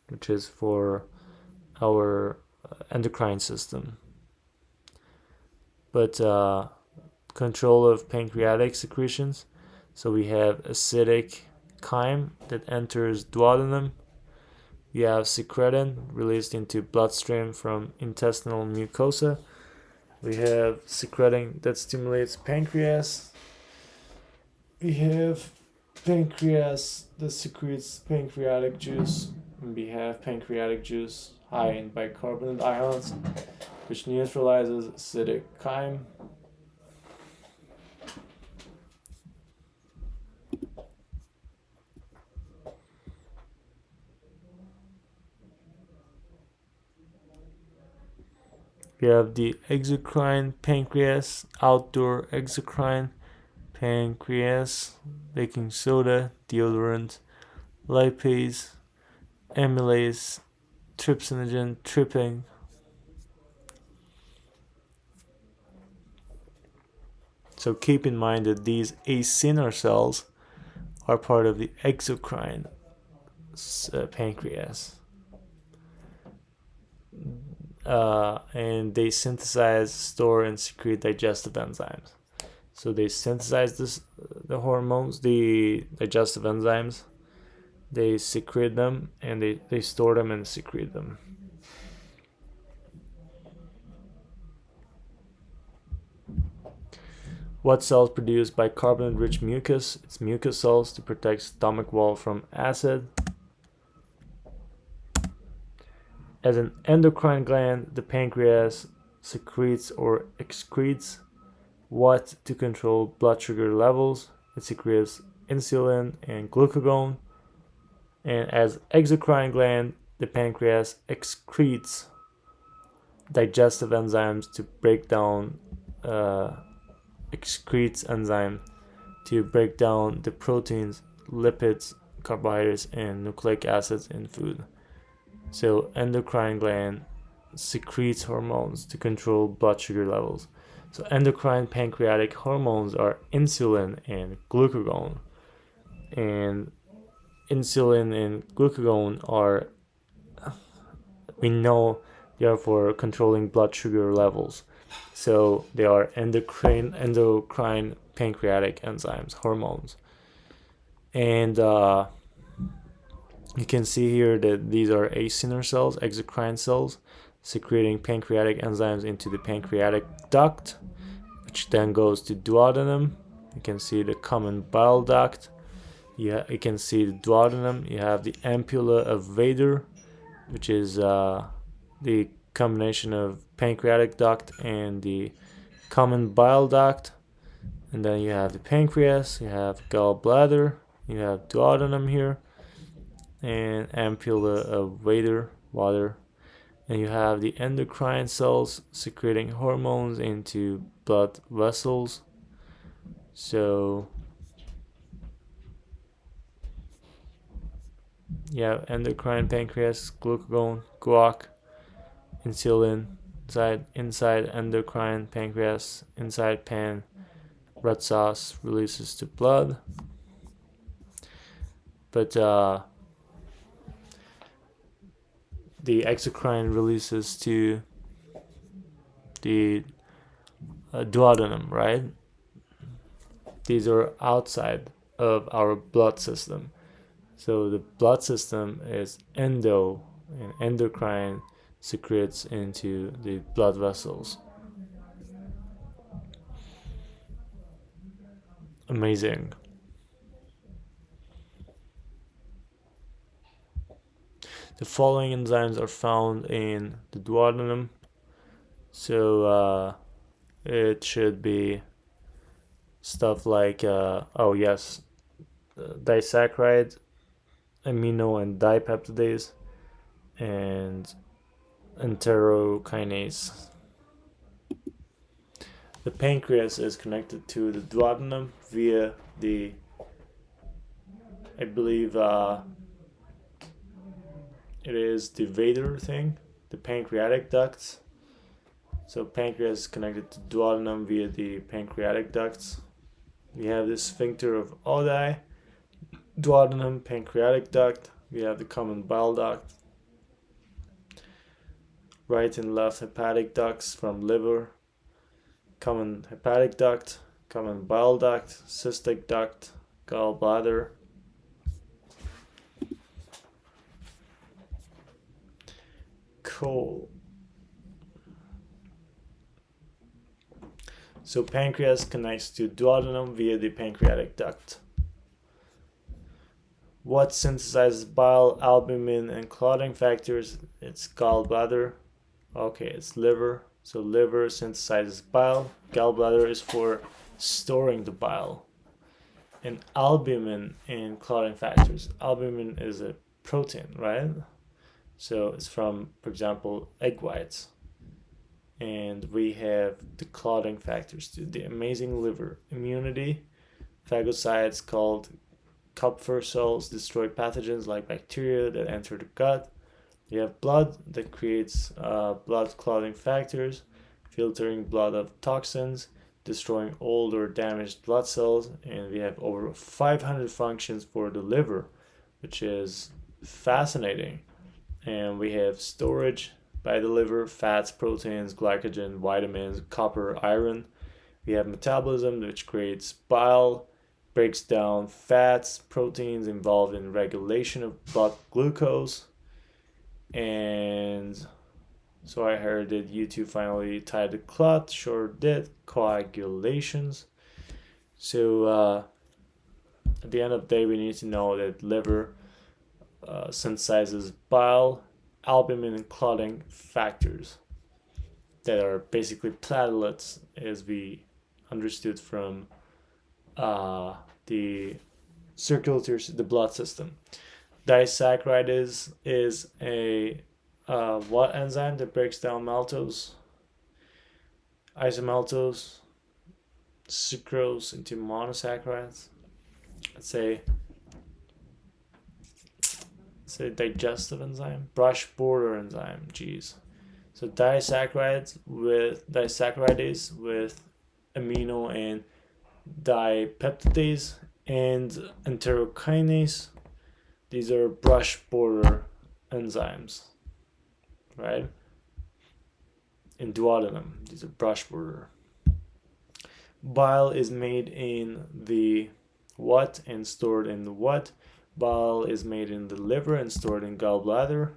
which is for our endocrine system. But control of pancreatic secretions. So we have acidic chyme that enters duodenum. We have secretin released into bloodstream from intestinal mucosa. We have secretin that stimulates pancreas. We have pancreas that secretes pancreatic juice. And we have pancreatic juice high in bicarbonate ions. which neutralizes acidic chyme. We have the exocrine pancreas, outdoor exocrine pancreas, baking soda, deodorant, lipase, amylase, trypsinogen, tripping. So keep in mind that these acinar cells are part of the exocrine pancreas. And they synthesize, store, and secrete digestive enzymes. So they synthesize the hormones, the digestive enzymes. They secrete them, and they store them and secrete them. What cells produced bicarbonate-rich mucus? It's mucus cells to protect stomach wall from acid. As an endocrine gland, the pancreas secretes or excretes what to control blood sugar levels. It secretes insulin and glucagon. And as exocrine gland, the pancreas excretes digestive enzymes to break down, excretes enzyme to break down the proteins, lipids, carbohydrates, and nucleic acids in food. So endocrine gland secretes hormones to control blood sugar levels. So endocrine pancreatic hormones are insulin and glucagon. And insulin and glucagon are, we know they are for controlling blood sugar levels. So they are endocrine pancreatic enzymes, hormones. And you can see here that these are acinar cells, exocrine cells, secreting pancreatic enzymes into the pancreatic duct, which then goes to duodenum. You can see the common bile duct. You can see the duodenum. You have the ampulla of Vader, which is the combination of pancreatic duct and the common bile duct. And then you have the pancreas, you have gallbladder, you have duodenum here, and ampulla of Vader, water. And you have the endocrine cells secreting hormones into blood vessels. So you have endocrine pancreas, glucagon, guac, insulin, inside endocrine pancreas, inside pan, red sauce releases to blood. But the exocrine releases to the duodenum, right? These are outside of our blood system. So the blood system is endo, and endocrine secretes into the blood vessels. Amazing. The following enzymes are found in the duodenum. So it should be stuff like, disaccharide, amino and dipeptidase, and enterokinase. The pancreas is connected to the duodenum via the, I believe, it is the Vader thing, the pancreatic ducts. So pancreas is connected to duodenum via the pancreatic ducts. We have the sphincter of Oddi, duodenum, pancreatic duct. We have the common bile duct. Right and left hepatic ducts from liver. Common hepatic duct, common bile duct, cystic duct, gallbladder. Cool. So pancreas connects to duodenum via the pancreatic duct. What synthesizes bile, albumin, and clotting factors? It's gallbladder. Okay, it's liver. So liver synthesizes bile. Gallbladder is for storing the bile. And albumin and clotting factors. Albumin is a protein, right? So it's from, for example, egg whites. And we have the clotting factors too. The amazing liver. Immunity. Phagocytes called Kupffer cells destroy pathogens like bacteria that enter the gut. We have blood that creates blood clotting factors, filtering blood of toxins, destroying old or damaged blood cells, and we have over 500 functions for the liver, which is fascinating. And we have storage by the liver, fats, proteins, glycogen, vitamins, copper, iron. We have metabolism, which creates bile, breaks down fats, proteins involved in regulation of blood glucose. And so I heard that U2 finally tied the clot. Sure did. Coagulations. So at the end of the day, we need to know that liver synthesizes bile, albumin, and clotting factors that are basically platelets, as we understood from the circulatory, the blood system. Disaccharides is a what enzyme that breaks down maltose, isomaltose, sucrose into monosaccharides. Let's say digestive enzyme, brush border enzyme. Geez. So disaccharides with amino and dipeptidase and enterokinase. These are brush border enzymes, right? In duodenum, these are brush border. Bile is made in the what and stored in the what? Bile is made in the liver and stored in gallbladder.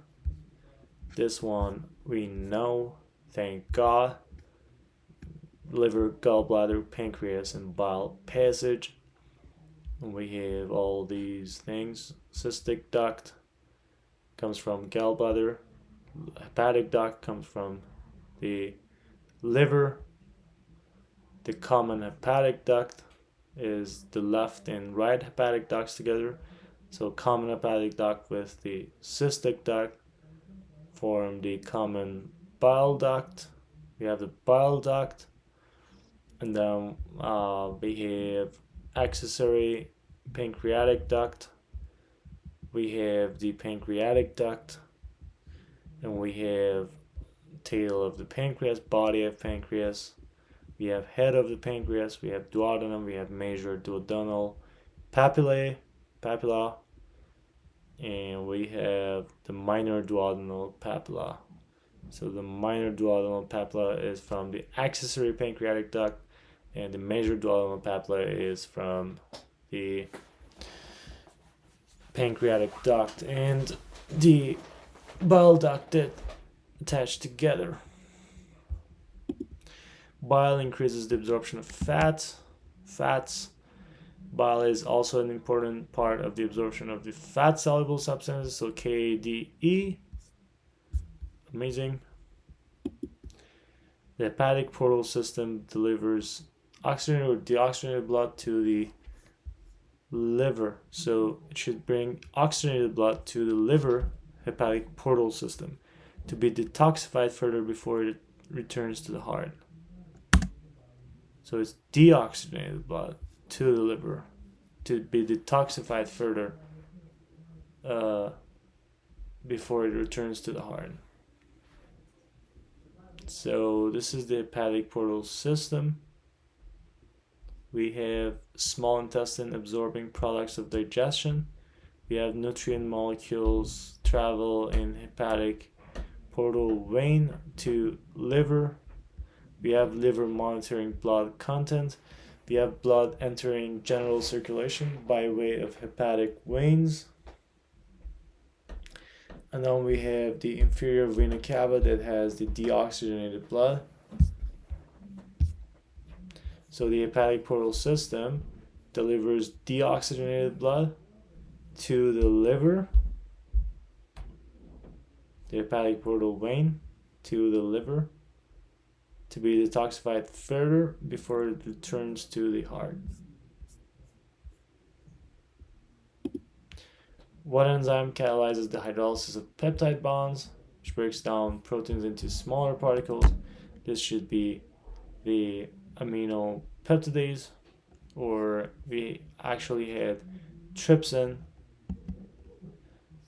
This one we know, thank God. Liver, gallbladder, pancreas, and bile passage. And we have all these things. Cystic duct comes from gallbladder. Hepatic duct comes from the liver. The common hepatic duct is the left and right hepatic ducts together. So common hepatic duct with the cystic duct form the common bile duct. We have the bile duct, and then we have accessory pancreatic duct. We have the pancreatic duct, and we have tail of the pancreas, body of pancreas. We have head of the pancreas. We have duodenum. We have major duodenal papilla, and we have the minor duodenal papilla. So the minor duodenal papilla is from the accessory pancreatic duct, and the major duodenal papilla is from the pancreatic duct and the bile duct that attach together. Bile increases the absorption of fats. Bile is also an important part of the absorption of the fat-soluble substances, so KDE. Amazing. The hepatic portal system delivers oxygenated or deoxygenated blood to the liver, so it should bring oxygenated blood to the liver hepatic portal system to be detoxified further before it returns to the heart. So it's deoxygenated blood to the liver to be detoxified further before it returns to the heart. So this is the hepatic portal system. We have small intestine absorbing products of digestion. We have nutrient molecules travel in hepatic portal vein to liver. We have liver monitoring blood content. We have blood entering general circulation by way of hepatic veins. And then we have the inferior vena cava that has the deoxygenated blood. So the hepatic portal system delivers deoxygenated blood to the liver, the hepatic portal vein to the liver, to be detoxified further before it returns to the heart. What enzyme catalyzes the hydrolysis of peptide bonds, which breaks down proteins into smaller particles? This should be the amino peptidase, or we actually had trypsin.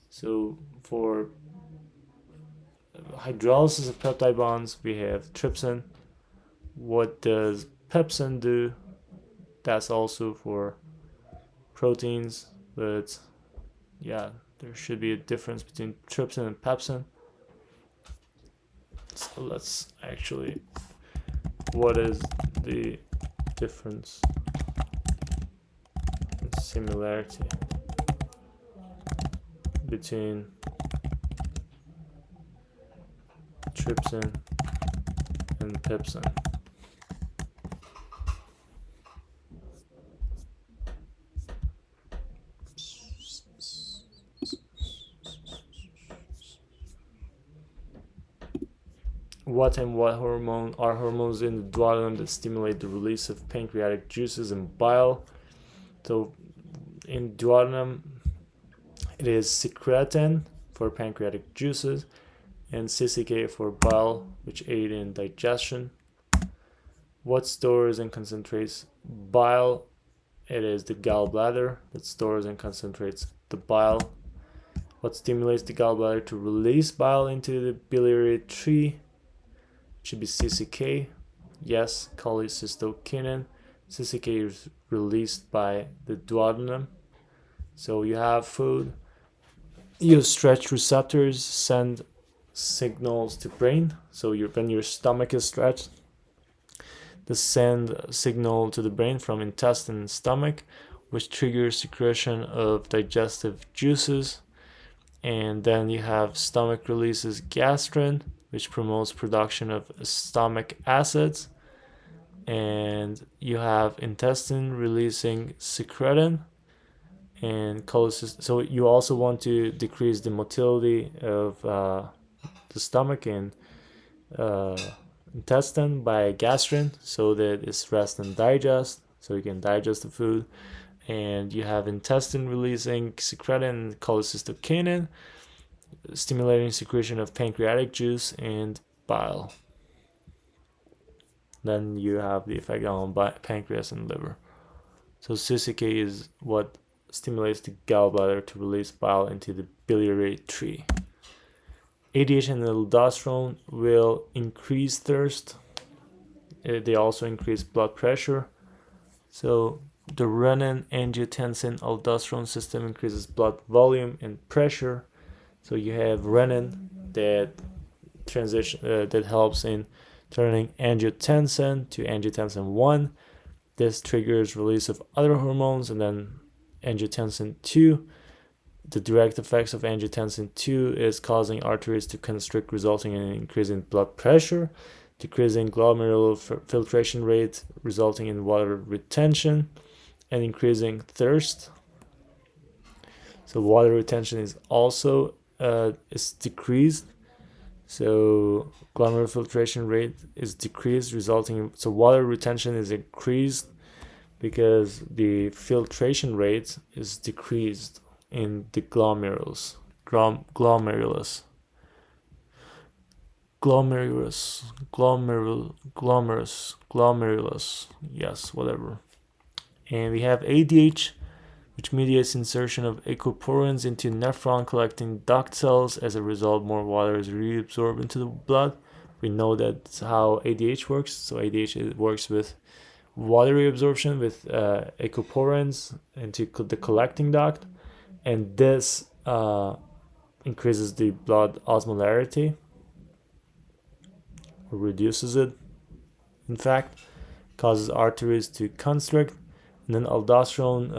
So for hydrolysis of peptide bonds, we have trypsin. What does pepsin do? That's also for proteins, but yeah, there should be a difference between trypsin and pepsin. So let's actually, what is the difference and similarity between trypsin and pepsin? What and what hormone are hormones in the duodenum that stimulate the release of pancreatic juices and bile? So in duodenum, it is secretin for pancreatic juices and CCK for bile, which aid in digestion. What stores and concentrates bile? It is the gallbladder that stores and concentrates the bile. What stimulates the gallbladder to release bile into the biliary tree? Should be CCK. Yes, cholecystokinin. CCK is released by the duodenum. So you have food. Your stretch receptors send signals to brain. So when your stomach is stretched, they send a signal to the brain from intestine and stomach, which triggers secretion of digestive juices. And then you have stomach releases gastrin, which promotes production of stomach acids. And you have intestine releasing secretin and cholecyst. So you also want to decrease the motility of the stomach and intestine by gastrin, so that it's rest and digest, so you can digest the food. And you have intestine releasing secretin and cholecystokinin, stimulating secretion of pancreatic juice and bile. Then you have the effect on pancreas and liver. So CCK is what stimulates the gallbladder to release bile into the biliary tree. ADH and aldosterone will increase thirst. They also increase blood pressure. So the renin-angiotensin-aldosterone system increases blood volume and pressure. So you have renin that that helps in turning angiotensin to angiotensin 1. This triggers release of other hormones, and then angiotensin 2. The direct effects of angiotensin 2 is causing arteries to constrict, resulting in an increase in blood pressure, decreasing glomerular filtration rate, resulting in water retention, and increasing thirst. So water retention is also is decreased. So glomerular filtration rate is decreased, resulting in, so water retention is increased because the filtration rate is decreased in the glomerulus. Glomerulus. Yes, whatever. And we have ADH, which mediates insertion of aquaporins into nephron collecting duct cells. As a result, more water is reabsorbed into the blood. We know that's how ADH works. So ADH works with water reabsorption with aquaporins into the collecting duct, and this increases the blood osmolarity, or reduces it, in fact, causes arteries to constrict. And then aldosterone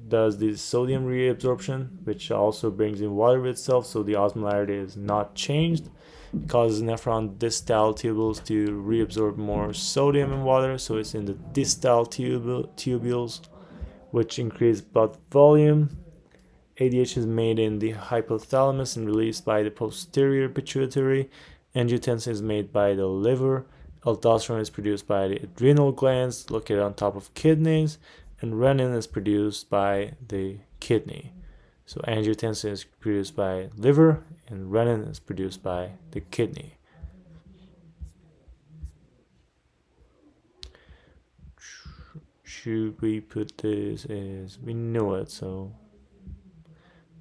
does the sodium reabsorption, which also brings in water with itself, so the osmolarity is not changed. It causes nephron distal tubules to reabsorb more sodium and water, so it's in the distal tubules, which increase blood volume. ADH is made in the hypothalamus and released by the posterior pituitary. Angiotensin is made by the liver. Aldosterone is produced by the adrenal glands located on top of kidneys, and renin is produced by the kidney. So angiotensin is produced by liver, and renin is produced by the kidney. Should we put this as, we know it, so,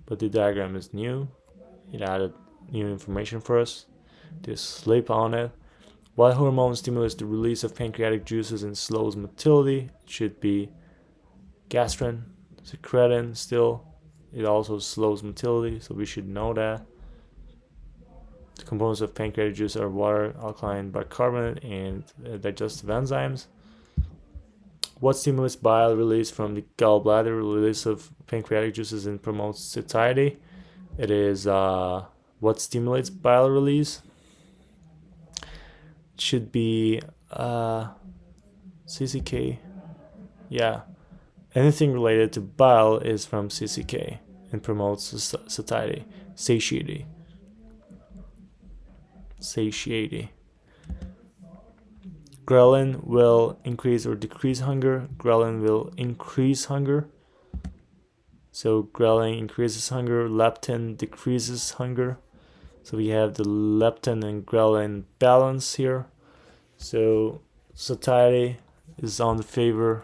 but the diagram is new. It added new information for us. Just sleep on it. What hormone stimulates the release of pancreatic juices and slows motility? It should be gastrin, secretin. Still, it also slows motility, so we should know that. The components of pancreatic juice are water, alkaline bicarbonate, and digestive enzymes. What stimulates bile release from the gallbladder? Release of pancreatic juices and promotes satiety. It is what stimulates bile release? It should be CCK. Yeah, anything related to bile is from CCK and promotes satiety, satiety. Ghrelin will increase or decrease hunger. Ghrelin will increase hunger. So ghrelin increases hunger, leptin decreases hunger. So we have the leptin and ghrelin balance here. So satiety is on the favor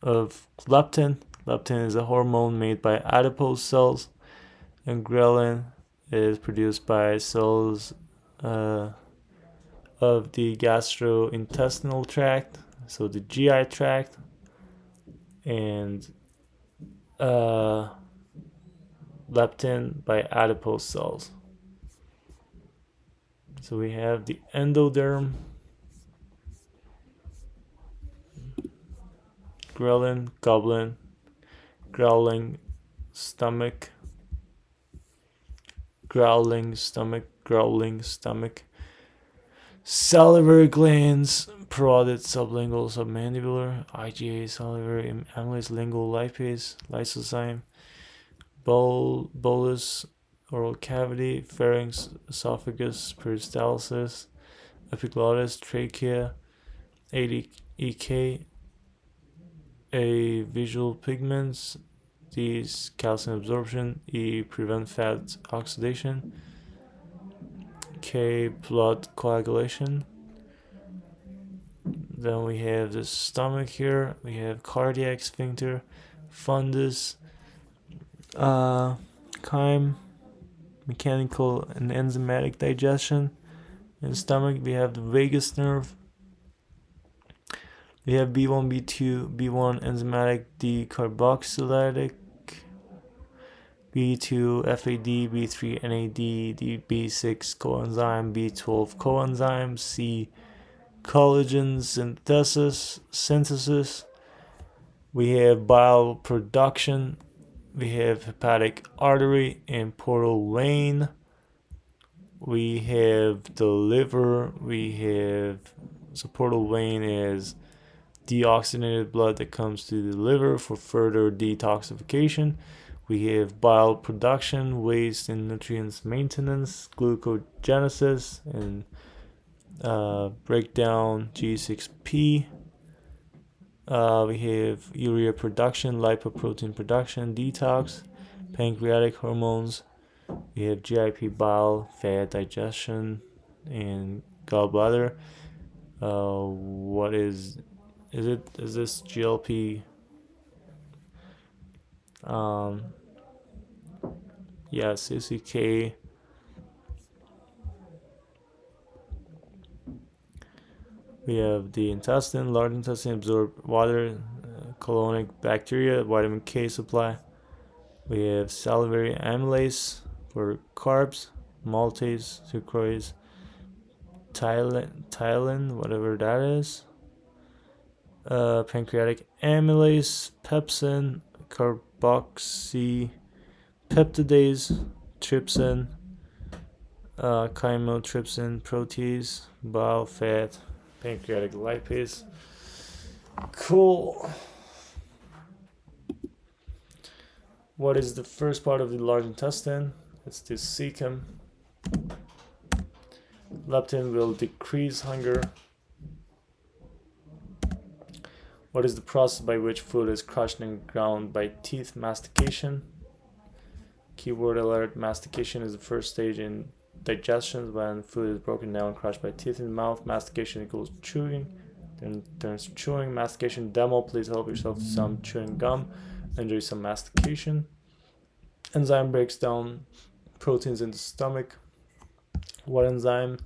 of leptin. Leptin is a hormone made by adipose cells, and ghrelin is produced by cells of the gastrointestinal tract, so the GI tract, and leptin by adipose cells. So we have the endoderm, ghrelin, goblin, growling stomach, salivary glands, parotid, sublingual, submandibular, IgA, salivary, amylase, lingual, lipase, lysozyme, bolus, oral cavity, pharynx, esophagus, peristalsis, epiglottis, trachea, EK, A, visual pigments, D's, calcium absorption, E, prevent fat oxidation, K, blood coagulation. Then we have the stomach here. We have cardiac sphincter, fundus, chyme, mechanical and enzymatic digestion. In the stomach, we have the vagus nerve. We have B1, B2, B1 enzymatic decarboxylatic, B2 FAD, B3 NAD, B6 coenzyme, B12 coenzyme, C collagen synthesis. We have bile production. We have hepatic artery and portal vein. We have the liver. So portal vein is deoxygenated blood that comes to the liver for further detoxification. We have bile production, waste and nutrients maintenance, glucogenesis, and breakdown G6P. We have urea production, lipoprotein production, detox, pancreatic hormones. We have GIP, bile, fat digestion, and gallbladder. What is this GLP? CCK. We have the intestine, large intestine absorb water, colonic bacteria, vitamin K supply. We have salivary amylase for carbs, maltase, sucrose, tylen, whatever that is. Pancreatic amylase, pepsin, carboxy, peptidase, trypsin, chymotrypsin, protease, bile fat, pancreatic lipase. Cool. What is the first part of the large intestine? It's the cecum. Leptin will decrease hunger. What is the process by which food is crushed and ground by teeth? Mastication. Keyword alert: mastication is the first stage in digestion when food is broken down and crushed by teeth in the mouth. Mastication equals chewing, then turns to chewing. Mastication demo: please help yourself to some chewing gum. Enjoy some mastication. Enzyme breaks down proteins in the stomach. What enzyme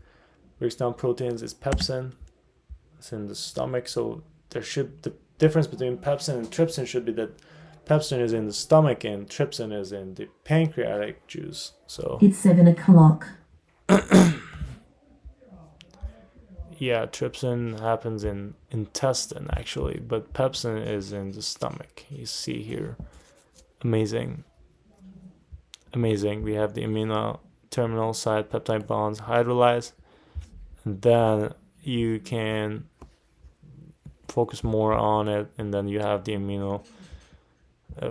breaks down proteins is pepsin. It's in the stomach, so the difference between pepsin and trypsin should be that pepsin is in the stomach and trypsin is in the pancreatic juice. So it's 7 o'clock. Yeah, trypsin happens in intestine actually, but pepsin is in the stomach. You see here. Amazing. We have the amino terminal side peptide bonds hydrolyzed, and then you can focus more on it, and then you have the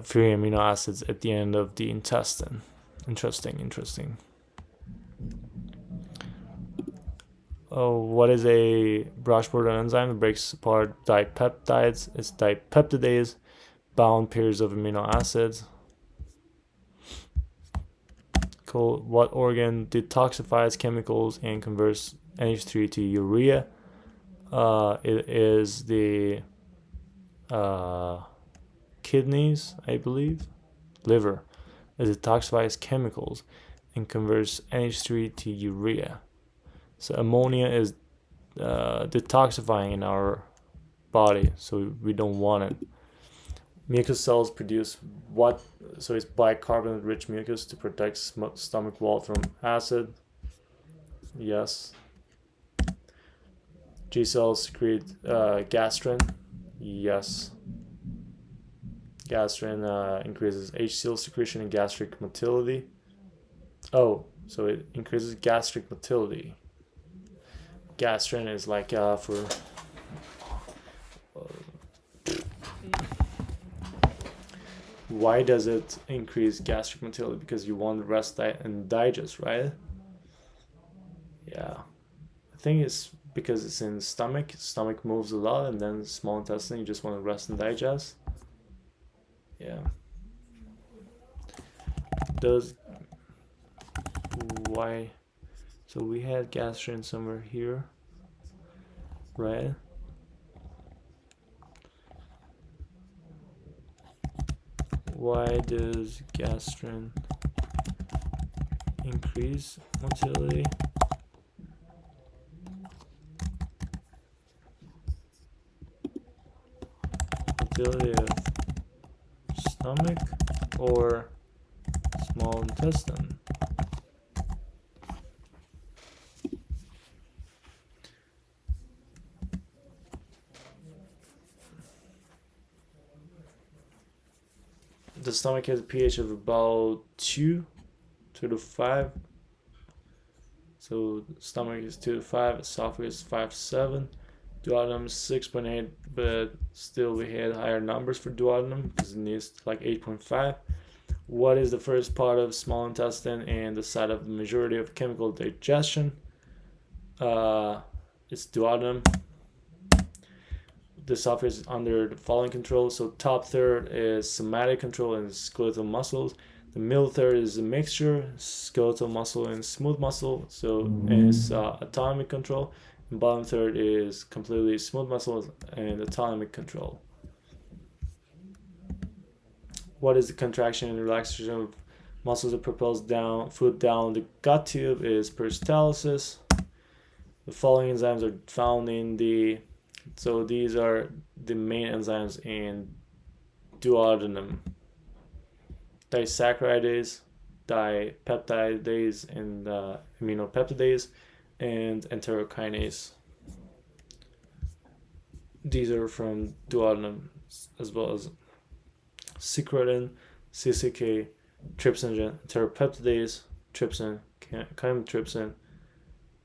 free amino acids at the end of the intestine. Interesting. Oh, what is a brush border enzyme that breaks apart dipeptides? It's dipeptidase, bound pairs of amino acids. Cool. What organ detoxifies chemicals and converts NH3 to urea? It is the kidneys, I believe. Liver. It detoxifies chemicals and converts NH3 to urea. So ammonia is detoxifying in our body, so we don't want it. Mucous cells produce what? So it's bicarbonate-rich mucus to protect stomach wall from acid. Yes. G cells secrete gastrin. Yes. Gastrin increases HCl secretion and gastric motility. Oh, so it increases gastric motility. Gastrin is like for why does it increase gastric motility? Because you want to rest and digest, right? Yeah, I think it's because it's in the stomach. Stomach moves a lot, and then small intestine you just want to rest and digest. Yeah. Why? So we had gastrin somewhere here, right? Why does gastrin increase motility? Motility of stomach or small intestine? The stomach has a pH of about 2 to 5. So stomach is 2 to 5, esophagus 5 to 7, duodenum is 6.8, but still we had higher numbers for duodenum because it needs like 8.5. What is the first part of small intestine and the site of the majority of chemical digestion? It's duodenum. The esophagus is under the following control. So top third is somatic control and skeletal muscles. The middle third is a mixture, skeletal muscle and smooth muscle. So it's autonomic control. And bottom third is completely smooth muscles and autonomic control. What is the contraction and relaxation of muscles that propels food down the gut tube? Is peristalsis. The following enzymes are found in the So these are the main enzymes in duodenum: disaccharidase, dipeptidase, and aminopeptidase, and enterokinase. These are from duodenum, as well as secretin, CCK, trypsinogen, enteropeptidase, trypsin, chymotrypsin,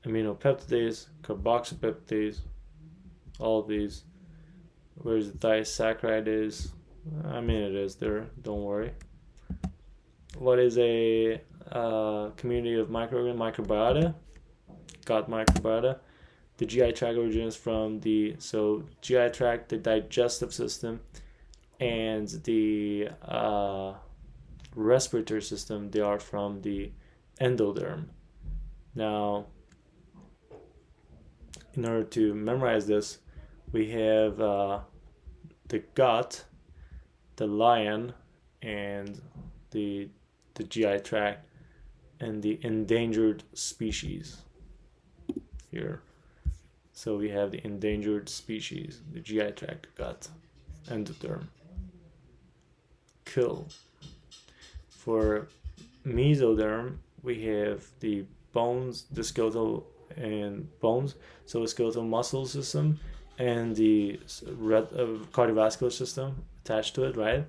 aminopeptidase, carboxypeptidase. All of these. Where's the disaccharide? I mean, it is there, don't worry. What is a community of microbiota? gut microbiota. The GI tract originates from the GI tract, the digestive system, and the respiratory system. They are from the endoderm. Now, in order to memorize this, we have the gut, the lion, and the GI tract, and the endangered species here. So we have the endangered species, the GI tract, gut, endoderm. Cool. For mesoderm, we have the bones, the skeletal and bones, so the skeletal muscle system and the cardiovascular system attached to it, right?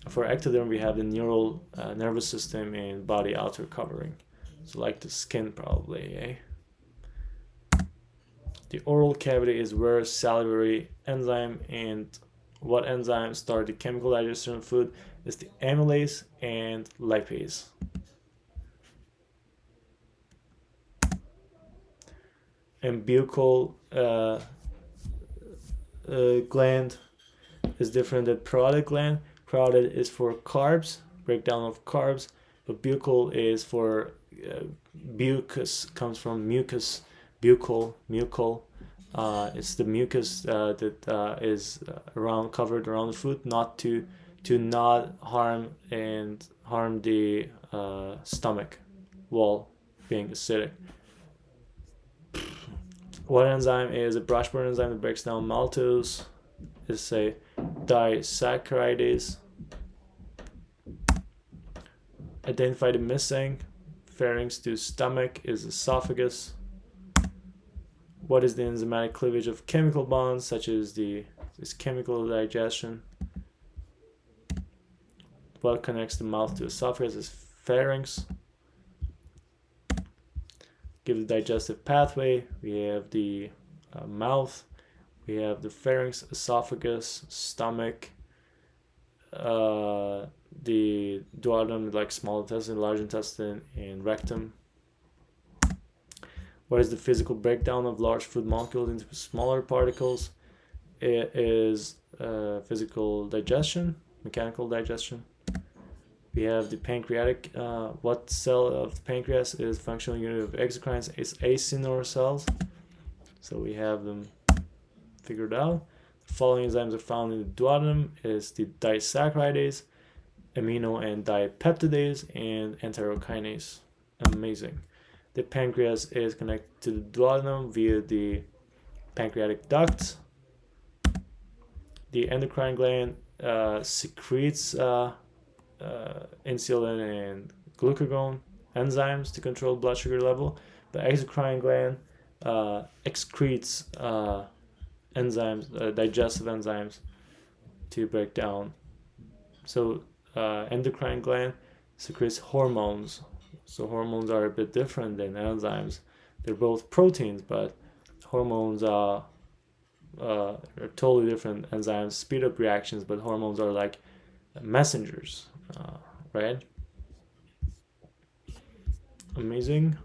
For ectoderm, we have the neural nervous system and body outer covering, so like the skin probably, eh? The oral cavity is where salivary enzyme and what enzymes start the chemical digestion of food is the amylase and lipase. And buccal gland is different than parotid gland. Parotid is for carbs, breakdown of carbs, but buccal is for mucus, comes from mucus, buccal. It's the mucus that is covered around the food, not to not harm the stomach wall being acidic. What enzyme is a brushburn enzyme that breaks down maltose? It's a disaccharidase. Identify the missing. Pharynx to stomach is esophagus. What is the enzymatic cleavage of chemical bonds, such as this chemical digestion? What connects the mouth to esophagus is pharynx. Give the digestive pathway. We have the mouth. We have the pharynx, esophagus, stomach, the duodenum, like small intestine, large intestine, and rectum. What is the physical breakdown of large food molecules into smaller particles? It is physical digestion, mechanical digestion. We have the pancreatic. What cell of the pancreas is functional unit of exocrines? It's acinar cells. So we have them figured out. The following enzymes are found in the duodenum is the disaccharidase, amino and dipeptidase, and enterokinase. Amazing. The pancreas is connected to the duodenum via the pancreatic duct. The endocrine gland secretes insulin and glucagon enzymes to control blood sugar level. The exocrine gland excretes enzymes, digestive enzymes to break down. So endocrine gland secretes hormones. So hormones are a bit different than enzymes. They're both proteins, but hormones are totally different. Enzymes speed up reactions, but hormones are like messengers, right? Amazing.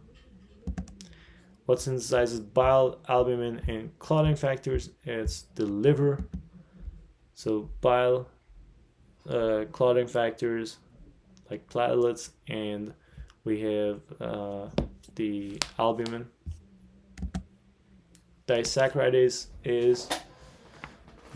What synthesizes bile, albumin, and clotting factors? It's the liver. So bile, clotting factors like platelets, and we have the albumin. Disaccharidase is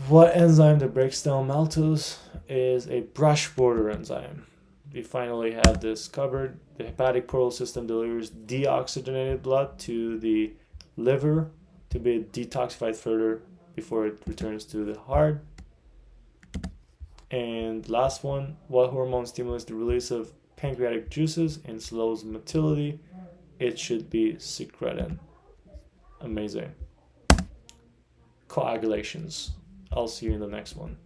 what enzyme that breaks down maltose? Is a brush border enzyme. We finally have this covered. The hepatic portal system delivers deoxygenated blood to the liver to be detoxified further before it returns to the heart. And last one, what hormone stimulates the release of pancreatic juices and slows motility? It should be secretin. Amazing. Coagulations. I'll see you in the next one.